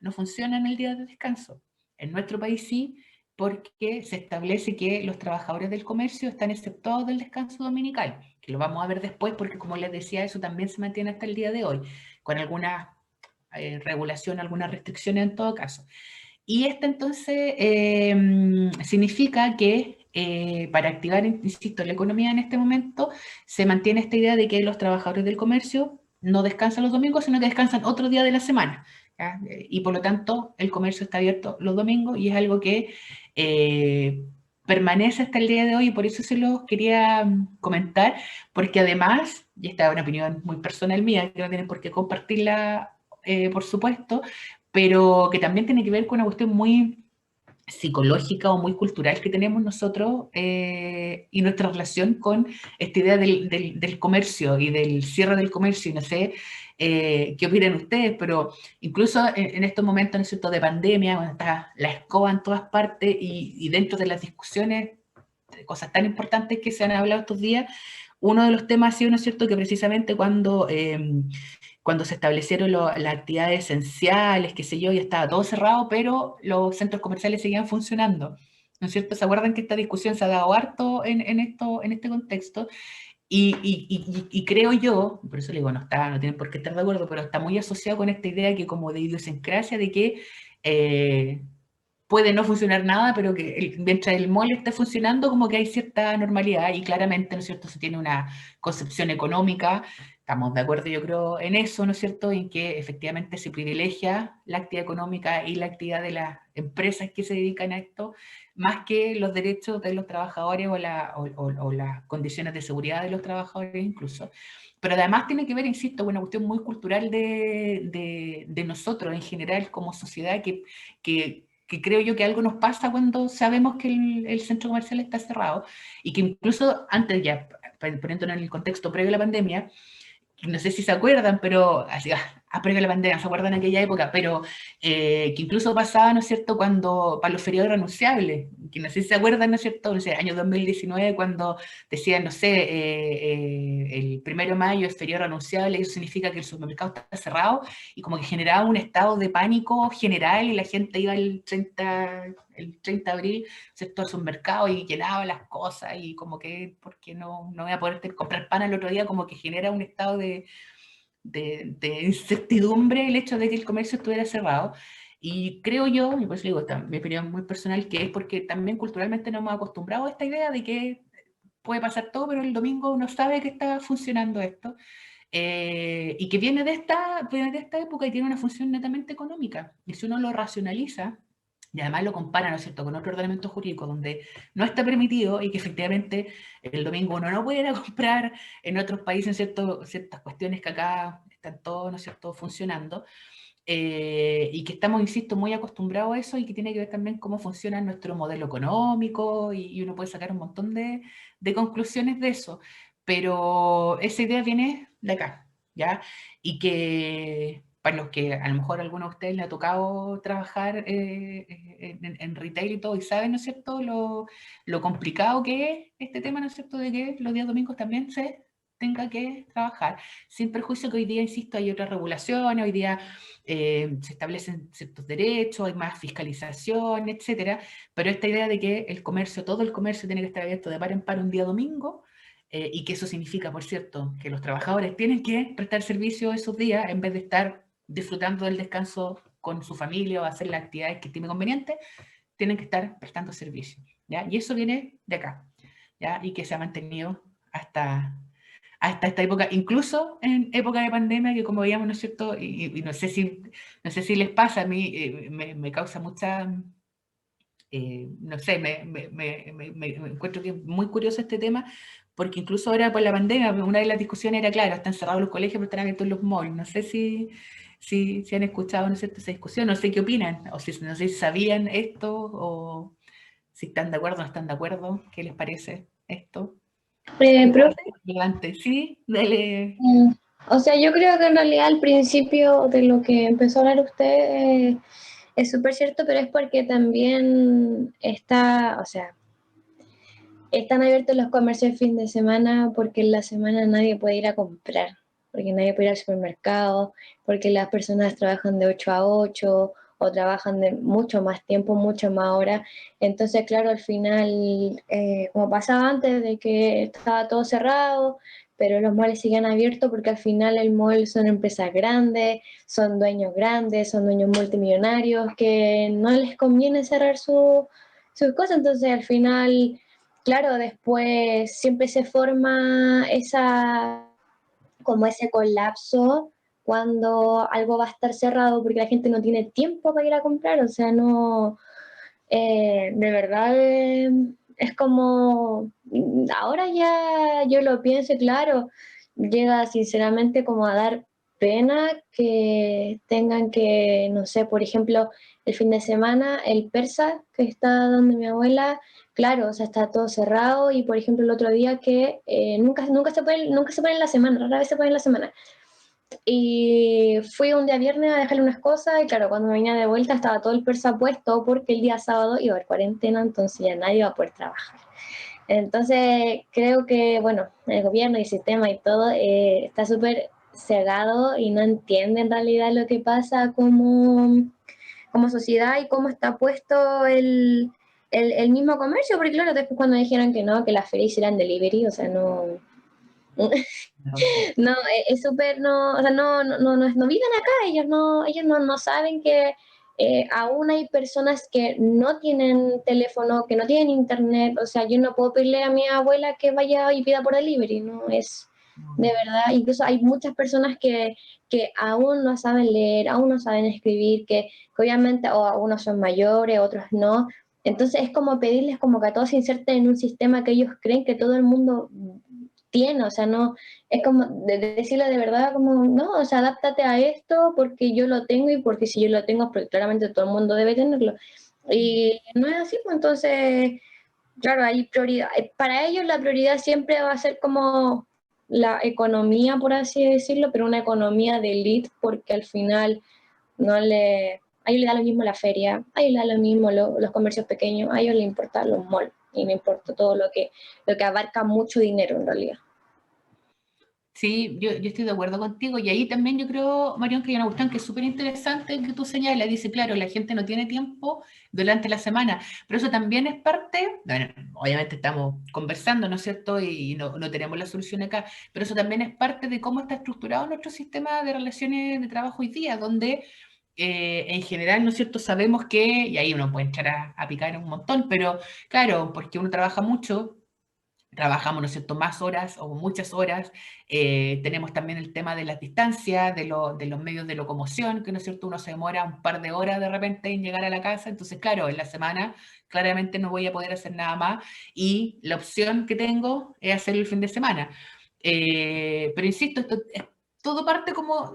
no funcionan el día de descanso. En nuestro país sí, porque se establece que los trabajadores del comercio están exceptuados del descanso dominical, que lo vamos a ver después porque, como les decía, eso también se mantiene hasta el día de hoy, con alguna regulación, algunas restricciones en todo caso. Y esto entonces significa que para activar, insisto, la economía en este momento, se mantiene esta idea de que los trabajadores del comercio no descansan los domingos, sino que descansan otro día de la semana. ¿Ya? Y por lo tanto, el comercio está abierto los domingos y es algo que permanece hasta el día de hoy y por eso se los quería comentar, porque además, y esta es una opinión muy personal mía, que no tienen por qué compartirla, por supuesto, pero que también tiene que ver con una cuestión muy psicológica o muy cultural que tenemos nosotros y nuestra relación con esta idea del comercio y del cierre del comercio. Y no sé qué opinan ustedes, pero incluso en estos momentos, ¿no es cierto?, de pandemia, cuando está la escoba en todas partes y dentro de las discusiones de cosas tan importantes que se han hablado estos días, uno de los temas ha sido, ¿no es cierto?, que precisamente cuando se establecieron las actividades esenciales, qué sé yo, ya estaba todo cerrado, pero los centros comerciales seguían funcionando. ¿No es cierto? ¿Se acuerdan que esta discusión se ha dado harto en este contexto? Y creo yo, por eso le digo, no tienen por qué estar de acuerdo, pero está muy asociado con esta idea que como de idiosincrasia de que puede no funcionar nada, pero que mientras el mall esté funcionando, como que hay cierta normalidad y claramente, ¿no es cierto?, se tiene una concepción económica, estamos de acuerdo yo creo en eso, ¿no es cierto?, en que efectivamente se privilegia la actividad económica y la actividad de las empresas que se dedican a esto, más que los derechos de los trabajadores o las condiciones de seguridad de los trabajadores incluso. Pero además tiene que ver, insisto, con una cuestión muy cultural de nosotros en general como sociedad que creo yo que algo nos pasa cuando sabemos que el centro comercial está cerrado y que incluso antes ya, poniéndonos en el contexto previo a la pandemia, no sé si se acuerdan, pero así, previo a la pandemia, se acuerdan en aquella época, pero que incluso pasaba, ¿no es cierto?, cuando, para los feriados renunciables, que no sé si se acuerdan, ¿no es cierto?, no sé, año 2019, cuando decían, no sé, el 1 de mayo es feriado renunciable, y eso significa que el supermercado está cerrado, y como que generaba un estado de pánico general, y la gente iba el 30 de abril, ¿cierto?, al supermercado y llenaba las cosas, y como que, porque no voy a poder comprar pan al otro día, como que genera un estado de incertidumbre el hecho de que el comercio estuviera cerrado. Y creo yo, y por eso digo, mi opinión muy personal, que es porque también culturalmente nos hemos acostumbrado a esta idea de que puede pasar todo, pero el domingo uno sabe que está funcionando esto. Y que viene de esta época y tiene una función netamente económica. Y si uno lo racionaliza, y además lo compara, ¿no es cierto?, con otro ordenamiento jurídico donde no está permitido y que efectivamente el domingo uno no puede ir a comprar en otros países, ¿cierto?, ciertas cuestiones que acá están todos, ¿no es cierto?, funcionando, y que estamos, insisto, muy acostumbrados a eso y que tiene que ver también cómo funciona nuestro modelo económico y uno puede sacar un montón de conclusiones de eso. Pero esa idea viene de acá, ¿ya? Y que para los que a lo mejor a alguno de ustedes le ha tocado trabajar en retail y todo, y saben, ¿no es cierto?, lo complicado que es este tema, ¿no es cierto?, de que los días domingos también se tenga que trabajar, sin perjuicio que hoy día, insisto, hay otras regulaciones, hoy día se establecen ciertos derechos, hay más fiscalización, etcétera, pero esta idea de que todo el comercio tiene que estar abierto de par en par un día domingo, y que eso significa, por cierto, que los trabajadores tienen que prestar servicio esos días en vez de estar disfrutando del descanso con su familia o hacer las actividades que estimen convenientes, tienen que estar prestando servicio, ¿ya? Y eso viene de acá, ¿ya? Y que se ha mantenido hasta esta época, incluso en época de pandemia, que como veíamos, ¿no es cierto? Y no sé si les pasa, a mí me causa mucha, no sé, me encuentro que es muy curioso este tema, porque incluso ahora por la pandemia, una de las discusiones era, claro, están cerrados los colegios, pero están abiertos los malls. No sé si han escuchado, ¿no es cierto?, esa discusión, no sé qué opinan, o no sé si sabían esto, o si están de acuerdo o no están de acuerdo, ¿qué les parece esto? Profe, Adelante, sí, dale. o sea, yo creo que en realidad al principio de lo que empezó a hablar usted es súper cierto, pero es porque también está, o sea, están abiertos los comercios el fin de semana porque en la semana nadie puede ir a comprar, porque nadie puede ir al supermercado, porque las personas trabajan de 8 a 8 o trabajan de mucho más tiempo, mucho más horas. Entonces, claro, al final, como pasaba antes de que estaba todo cerrado, pero los malls siguen abiertos porque al final el mall son empresas grandes, son dueños multimillonarios que no les conviene cerrar sus cosas, entonces al final, claro, después siempre se forma como ese colapso cuando algo va a estar cerrado porque la gente no tiene tiempo para ir a comprar, o sea, no, de verdad es como, ahora ya yo lo pienso y claro, llega sinceramente como a dar pena que tengan que, no sé, por ejemplo, el fin de semana, el persa que está donde mi abuela, claro, o sea, está todo cerrado y por ejemplo el otro día que nunca se puede en la semana, rara vez se puede en la semana. Y fui un día viernes a dejarle unas cosas y claro, cuando me venía de vuelta estaba todo el persa puesto porque el día sábado iba a haber cuarentena, entonces ya nadie iba a poder trabajar. Entonces creo que, bueno, el gobierno y el sistema y todo está súper cegado y no entiende en realidad lo que pasa como sociedad y cómo está puesto el mismo comercio, porque claro, después cuando dijeron que no, que las ferias eran delivery, o sea, no, No. no, es súper, no, o sea, no viven acá, ellos no saben que aún hay personas que no tienen teléfono, que no tienen internet, o sea, yo no puedo pedirle a mi abuela que vaya y pida por delivery, no es, de verdad, incluso hay muchas personas que aún no saben leer, aún no saben escribir, que obviamente, o algunos son mayores, otros no, entonces es como pedirles como que a todos se inserten en un sistema que ellos creen que todo el mundo tiene, o sea, no, es como decirle de verdad, como, no, o sea, adáptate a esto porque yo lo tengo y porque si yo lo tengo, porque claramente todo el mundo debe tenerlo. Y no es así, pues entonces, claro, hay prioridad. Para ellos la prioridad siempre va a ser como la economía, por así decirlo, pero una economía de elite porque al final a ellos les da lo mismo la feria, a ellos les da lo mismo los comercios pequeños, a ellos les importa los malls y les importa todo lo que abarca mucho dinero en realidad. Sí, yo estoy de acuerdo contigo y ahí también yo creo, Marión, que hay una cuestión que es súper interesante que tú señalas, dice, claro, la gente no tiene tiempo durante la semana, pero eso también es parte, bueno, obviamente estamos conversando, ¿no es cierto? Y no tenemos la solución acá, pero eso también es parte de cómo está estructurado nuestro sistema de relaciones de trabajo hoy día, donde en general, ¿no es cierto? Sabemos que, y ahí uno puede echar a picar un montón, pero claro, porque uno trabaja mucho, trabajamos, ¿no es cierto?, más horas o muchas horas. Tenemos también el tema de las distancias, de los medios de locomoción, que, ¿no es cierto?, uno se demora un par de horas de repente en llegar a la casa, entonces, claro, en la semana claramente no voy a poder hacer nada más y la opción que tengo es hacer el fin de semana. Pero insisto, esto es todo parte como,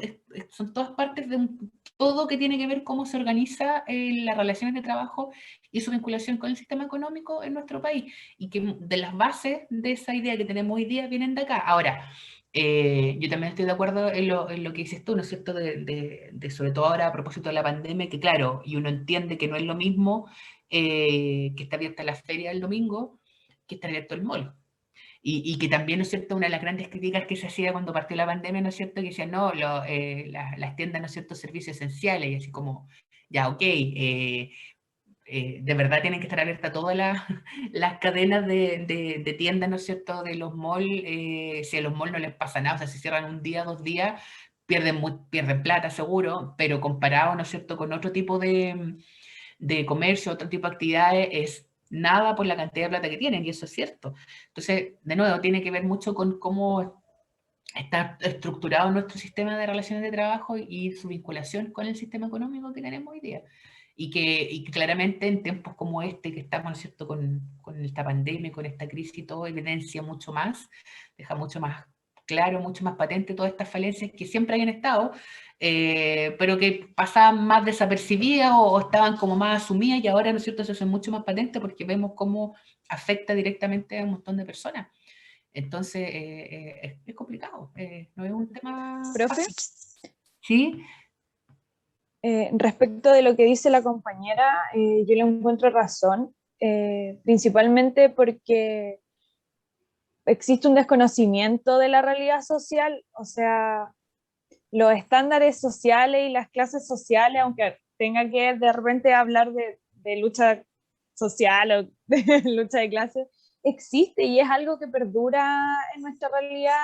son todas partes de un todo que tiene que ver cómo se organiza las relaciones de trabajo y su vinculación con el sistema económico en nuestro país y que de las bases de esa idea que tenemos hoy día vienen de acá. Ahora, yo también estoy de acuerdo en lo que dices tú, ¿no es cierto? Sobre todo ahora a propósito de la pandemia, que claro, y uno entiende que no es lo mismo que está abierta la feria el domingo que está abierto el mall. Y que también, ¿no es cierto?, una de las grandes críticas que se hacía cuando partió la pandemia, ¿no es cierto?, que decían, no, las tiendas, ¿no es cierto?, servicios esenciales, y así como, ya, ok, de verdad tienen que estar abiertas todas las cadenas de tiendas, ¿no es cierto?, de los malls, si a los malls no les pasa nada, o sea, si cierran un día, 2 días, pierden plata seguro, pero comparado, ¿no es cierto?, con otro tipo de comercio, otro tipo de actividades, es nada por la cantidad de plata que tienen, y eso es cierto. Entonces, de nuevo, tiene que ver mucho con cómo está estructurado nuestro sistema de relaciones de trabajo y su vinculación con el sistema económico que tenemos hoy día. Y que claramente en tiempos como este, que estamos, ¿no es cierto?, con esta pandemia, con esta crisis y todo, evidencia mucho más, deja mucho más claro, mucho más patente todas estas falencias que siempre hayan estado, pero que pasaban más desapercibidas o estaban como más asumidas y ahora, ¿no es cierto?, se hacen mucho más patentes porque vemos cómo afecta directamente a un montón de personas. Entonces, es complicado, no es un tema Profe, fácil. ¿Sí? respecto de lo que dice la compañera, yo le encuentro razón, principalmente porque existe un desconocimiento de la realidad social, o sea, los estándares sociales y las clases sociales, aunque tenga que de repente hablar de lucha social o de lucha de clases, existe y es algo que perdura en nuestra realidad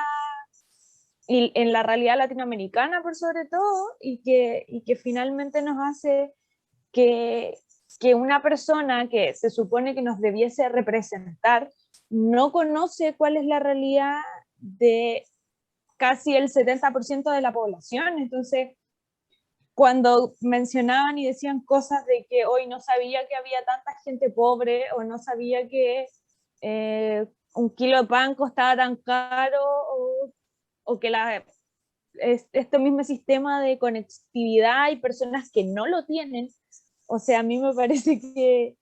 y en la realidad latinoamericana por sobre todo, y que finalmente nos hace que una persona que se supone que nos debiese representar no conoce cuál es la realidad de casi el 70% de la población. Entonces, cuando mencionaban y decían cosas de que hoy no sabía que había tanta gente pobre, o no sabía que un kilo de pan costaba tan caro, o que este mismo sistema de conectividad hay personas que no lo tienen, o sea, a mí me parece que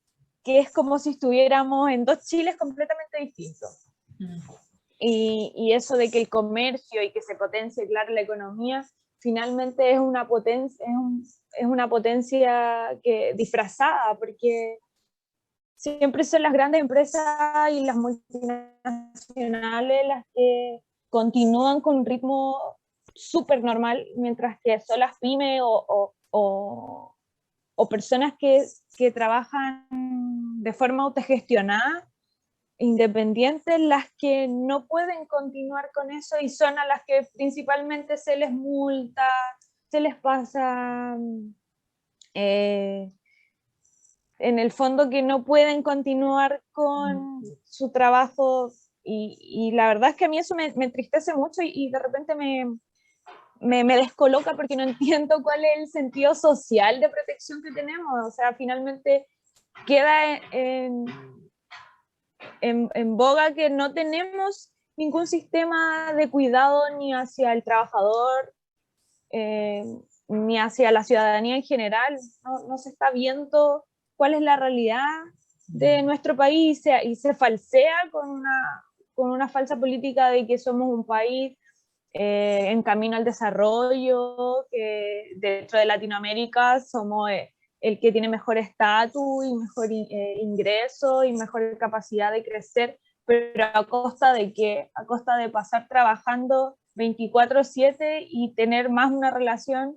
es como si estuviéramos en dos Chiles completamente distintos. Y eso de que el comercio y que se potencie, claro, la economía, finalmente es una potencia, es una potencia que, disfrazada, porque siempre son las grandes empresas y las multinacionales las que continúan con un ritmo súper normal, mientras que son las pymes o personas que trabajan de forma autogestionada, independientes, las que no pueden continuar con eso, y son a las que principalmente se les multa, se les pasa, en el fondo, que no pueden continuar con su trabajo, y la verdad es que a mí eso me entristece mucho, y de repente me descoloca, porque no entiendo cuál es el sentido social de protección que tenemos. O sea, finalmente queda en boga que no tenemos ningún sistema de cuidado ni hacia el trabajador, ni hacia la ciudadanía en general. No se está viendo cuál es la realidad de nuestro país, y se falsea con una falsa política de que somos un país en camino al desarrollo, que dentro de Latinoamérica somos el que tiene mejor estatus y mejor ingreso y mejor capacidad de crecer, pero ¿a costa de qué? A costa de pasar trabajando 24/7 y tener más una relación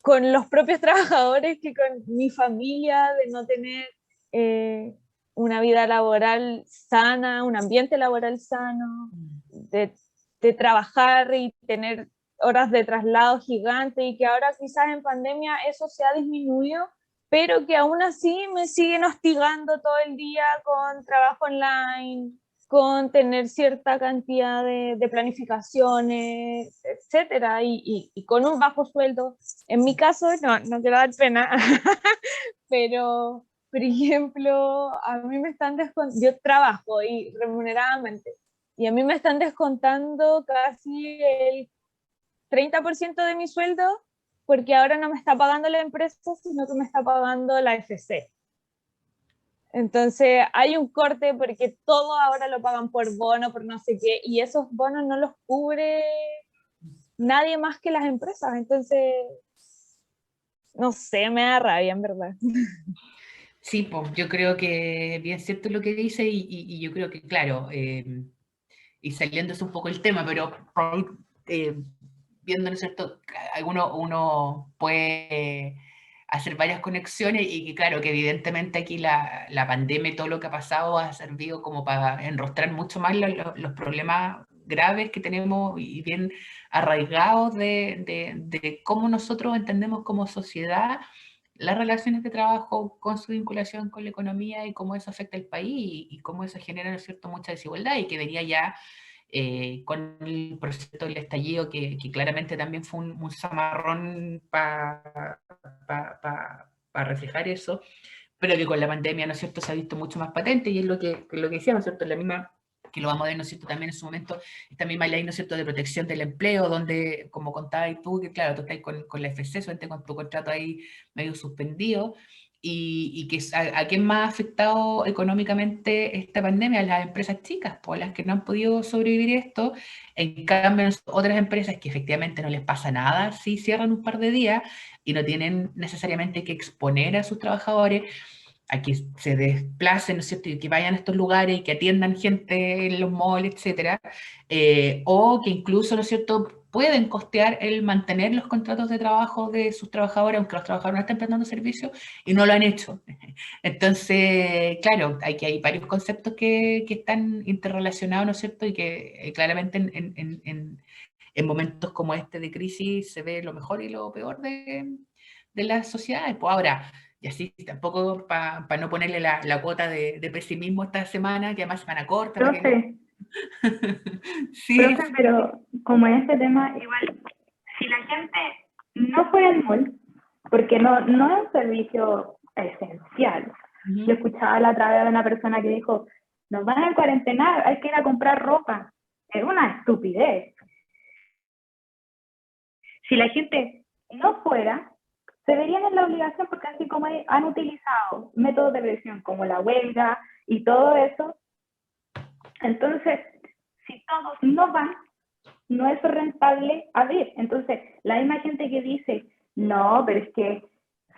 con los propios trabajadores que con mi familia, de no tener una vida laboral sana, un ambiente laboral sano, de trabajar y tener horas de traslado gigantes, y que ahora quizás en pandemia eso se ha disminuido, pero que aún así me siguen hostigando todo el día con trabajo online, con tener cierta cantidad de planificaciones, etcétera, y con un bajo sueldo. En mi caso, no quiero dar pena, pero, por ejemplo, a mí me están yo trabajo y remuneradamente, y a mí me están descontando casi el 30% de mi sueldo, porque ahora no me está pagando la empresa, sino que me está pagando la FC. Entonces hay un corte, porque todo ahora lo pagan por bono, por no sé qué, y esos bonos no los cubre nadie más que las empresas. Entonces, no sé, me da rabia, en verdad. Sí, pues yo creo que bien cierto lo que dice, y yo creo que, claro, y saliéndose un poco el tema, pero viendo, ¿no es cierto?, uno puede hacer varias conexiones, y que, claro, que evidentemente aquí la pandemia y todo lo que ha pasado ha servido como para enrostrar mucho más los problemas graves que tenemos y bien arraigados de cómo nosotros entendemos como sociedad las relaciones de trabajo con su vinculación con la economía, y cómo eso afecta al país, y cómo eso genera, ¿no es cierto?, mucha desigualdad, y que venía ya con el proceso del estallido, que claramente también fue un zamarrón para reflejar eso, pero que con la pandemia, ¿no es cierto?, se ha visto mucho más patente, y es lo que decía, ¿no es cierto?, la misma, que lo vamos a ver, ¿no es cierto?, también en su momento, esta misma ley, ¿no es cierto?, de protección del empleo, donde, como contabas tú, que claro, tú estás con la FC, solamente con tu contrato ahí medio suspendido, y que a quién más ha afectado económicamente esta pandemia, a las empresas chicas, pues, las que no han podido sobrevivir esto. En cambio, otras empresas que efectivamente no les pasa nada si cierran un par de días y no tienen necesariamente que exponer a sus trabajadores a que se desplacen, ¿no es cierto?, y que vayan a estos lugares y que atiendan gente en los malls, etcétera, o que incluso, ¿no es cierto?, pueden costear el mantener los contratos de trabajo de sus trabajadores, aunque los trabajadores no estén prestando servicio, y no lo han hecho. Entonces, claro, hay varios conceptos que están interrelacionados, ¿no es cierto?, y que claramente en momentos como este de crisis se ve lo mejor y lo peor de las sociedades. Pues ahora, y así tampoco para no ponerle la cuota de pesimismo esta semana, que además semana corta, para que no... Profe, Sí, profe, pero como en este tema, igual, si la gente no fuera al mall, porque no es un servicio esencial. Yo escuchaba la otra vez de una persona que dijo, nos van a cuarentenar, hay que ir a comprar ropa. Es una estupidez. Si la gente no fuera, se verían en la obligación, porque así como han utilizado métodos de presión como la huelga y todo eso, entonces, si todos no van, no es rentable abrir. Entonces, la misma gente que dice, no, pero es que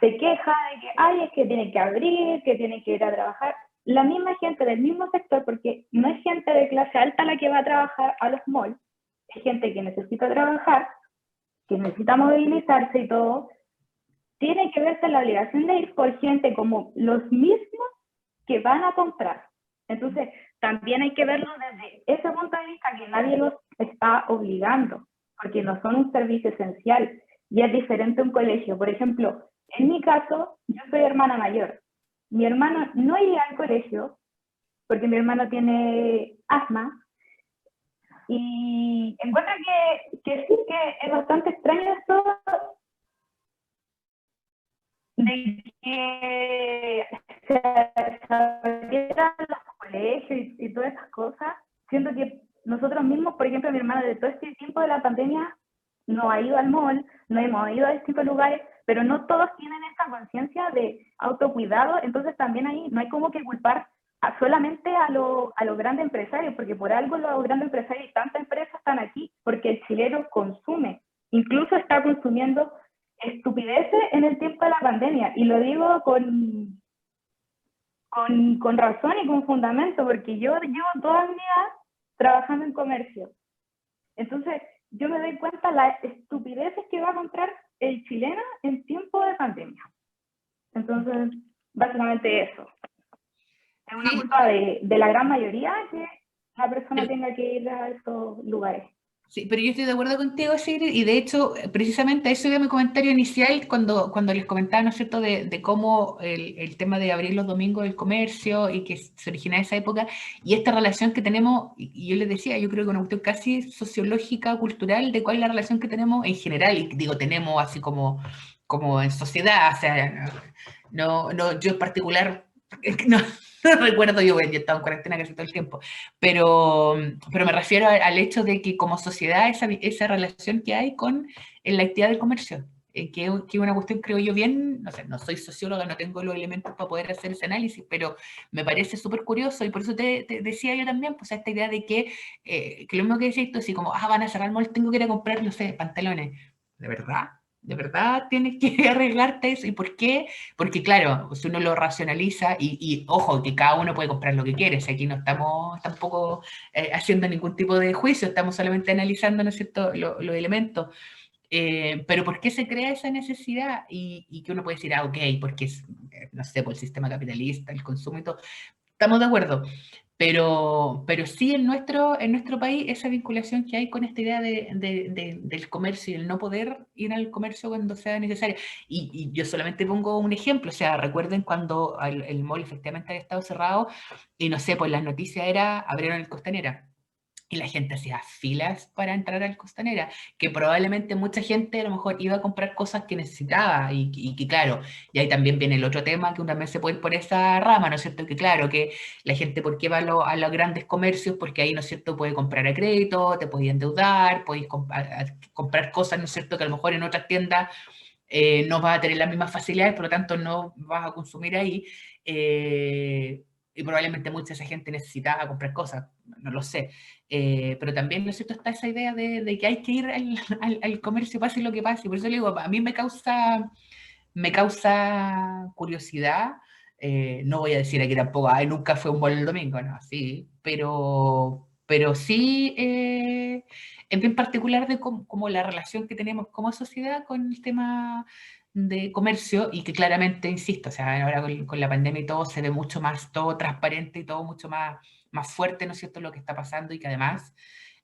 se queja de que, ay, es que tiene que abrir, que tiene que ir a trabajar. La misma gente del mismo sector, porque no es gente de clase alta la que va a trabajar a los malls, es gente que necesita trabajar, que necesita movilizarse y todo, tiene que verse la obligación de ir por gente como los mismos que van a comprar. Entonces, también hay que verlo desde ese punto de vista, que nadie los está obligando, porque no son un servicio esencial, y es diferente un colegio. Por ejemplo, en mi caso, yo soy hermana mayor. Mi hermano no iría al colegio, porque mi hermano tiene asma, y encuentro que sí que es bastante extraño esto de que se abrieran los colegios y todas esas cosas. Siento que nosotros mismos, por ejemplo, mi hermana, de todo este tiempo de la pandemia, no ha ido al mall, no hemos ido a distintos lugares, pero no todos tienen esa conciencia de autocuidado. Entonces también ahí no hay como que culpar solamente a los grandes empresarios, porque por algo los grandes empresarios y tantas empresas están aquí, porque el chileno consume, incluso está consumiendo estupideces en el tiempo de la pandemia, y lo digo con razón y con fundamento, porque yo llevo toda mi vida trabajando en comercio. Entonces, yo me doy cuenta de las estupideces que va a comprar el chileno en tiempo de pandemia. Entonces, básicamente eso. Es una culpa de la gran mayoría que la persona tenga que ir a esos lugares. Sí, pero yo estoy de acuerdo contigo, Sigrid, y de hecho, precisamente eso era mi comentario inicial cuando les comentaba, ¿no es cierto?, de cómo el tema de abrir los domingos del comercio y que se origina en esa época, y esta relación que tenemos, y yo les decía, yo creo que una cuestión casi sociológica, cultural, de cuál es la relación que tenemos en general, y digo, tenemos así como en sociedad, o sea, yo en particular, no recuerdo, yo he estado en cuarentena casi todo el tiempo, pero me refiero al hecho de que como sociedad esa relación que hay con la actividad del comercio, que es una cuestión, creo yo, bien, no sé, no soy socióloga, no tengo los elementos para poder hacer ese análisis, pero me parece súper curioso, y por eso te decía yo también, pues esta idea de que lo mismo que decís tú, así como, van a cerrar el mall, tengo que ir a comprar, no sé, pantalones, ¿de verdad? ¿De verdad tienes que arreglarte eso? ¿Y por qué? Porque claro, si uno lo racionaliza, y ojo, que cada uno puede comprar lo que quiere, si aquí no estamos tampoco haciendo ningún tipo de juicio, estamos solamente analizando, ¿no es cierto?, los elementos. Pero ¿por qué se crea esa necesidad? Y que uno puede decir, ok, porque es, no sé, por el sistema capitalista, el consumo y todo. Estamos de acuerdo. Pero sí en nuestro país esa vinculación que hay con esta idea del comercio y el no poder ir al comercio cuando sea necesario. Y yo solamente pongo un ejemplo, o sea, recuerden cuando el mall efectivamente había estado cerrado y no sé, pues las noticias abrieron el Costanera. Y la gente hacía filas para entrar al Costanera, que probablemente mucha gente a lo mejor iba a comprar cosas que necesitaba, y que claro, y ahí también viene el otro tema, que también se puede ir por esa rama, ¿no es cierto? Que claro, que la gente, ¿por qué va a los grandes comercios? Porque ahí, ¿no es cierto?, puede comprar a crédito, te podía endeudar, podéis comprar cosas, ¿no es cierto?, que a lo mejor en otras tiendas no vas a tener las mismas facilidades, por lo tanto no vas a consumir ahí. Y probablemente mucha esa gente necesitaba comprar cosas, no lo sé. Pero también, ¿no es cierto?, está esa idea de que hay que ir al comercio, pase lo que pase. Por eso le digo, a mí me causa curiosidad No voy a decir aquí tampoco, ay, nunca fue un buen domingo, no, sí, pero sí, en bien particular de como la relación que tenemos como sociedad con el tema de comercio, y que claramente, insisto, o sea, ahora con la pandemia y todo se ve mucho más, todo transparente y todo mucho más fuerte, ¿no es cierto?, lo que está pasando, y que además,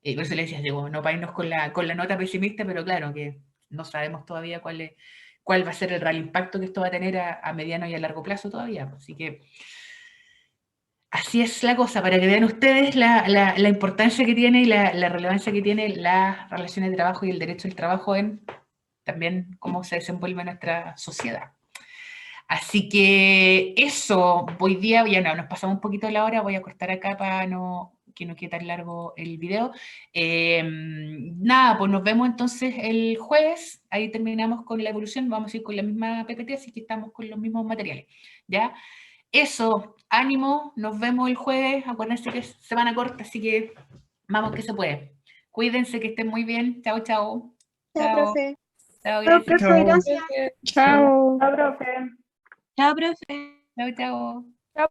por eso le decía, digo, no para irnos con la nota pesimista, pero claro, que no sabemos todavía cuál va a ser el real impacto que esto va a tener a mediano y a largo plazo todavía. Así que así es la cosa, para que vean ustedes la importancia que tiene y la relevancia que tiene las relaciones de trabajo y el derecho al trabajo en también cómo se desenvuelve nuestra sociedad. Así que eso, hoy día, ya no, nos pasamos un poquito de la hora, voy a cortar acá para que no quede tan largo el video. Nada, pues nos vemos entonces el jueves, ahí terminamos con la evolución, vamos a ir con la misma PPT, así que estamos con los mismos materiales, ¿ya? Eso, ánimo, nos vemos el jueves, acuérdense que es semana corta, así que vamos que se puede. Cuídense, que estén muy bien, chao, chao. Chao, Chao, profe. chao, Chao, gracias. profe, gracias. Chao. Chao, profe. Chao, profe. Chao, chao. Chao.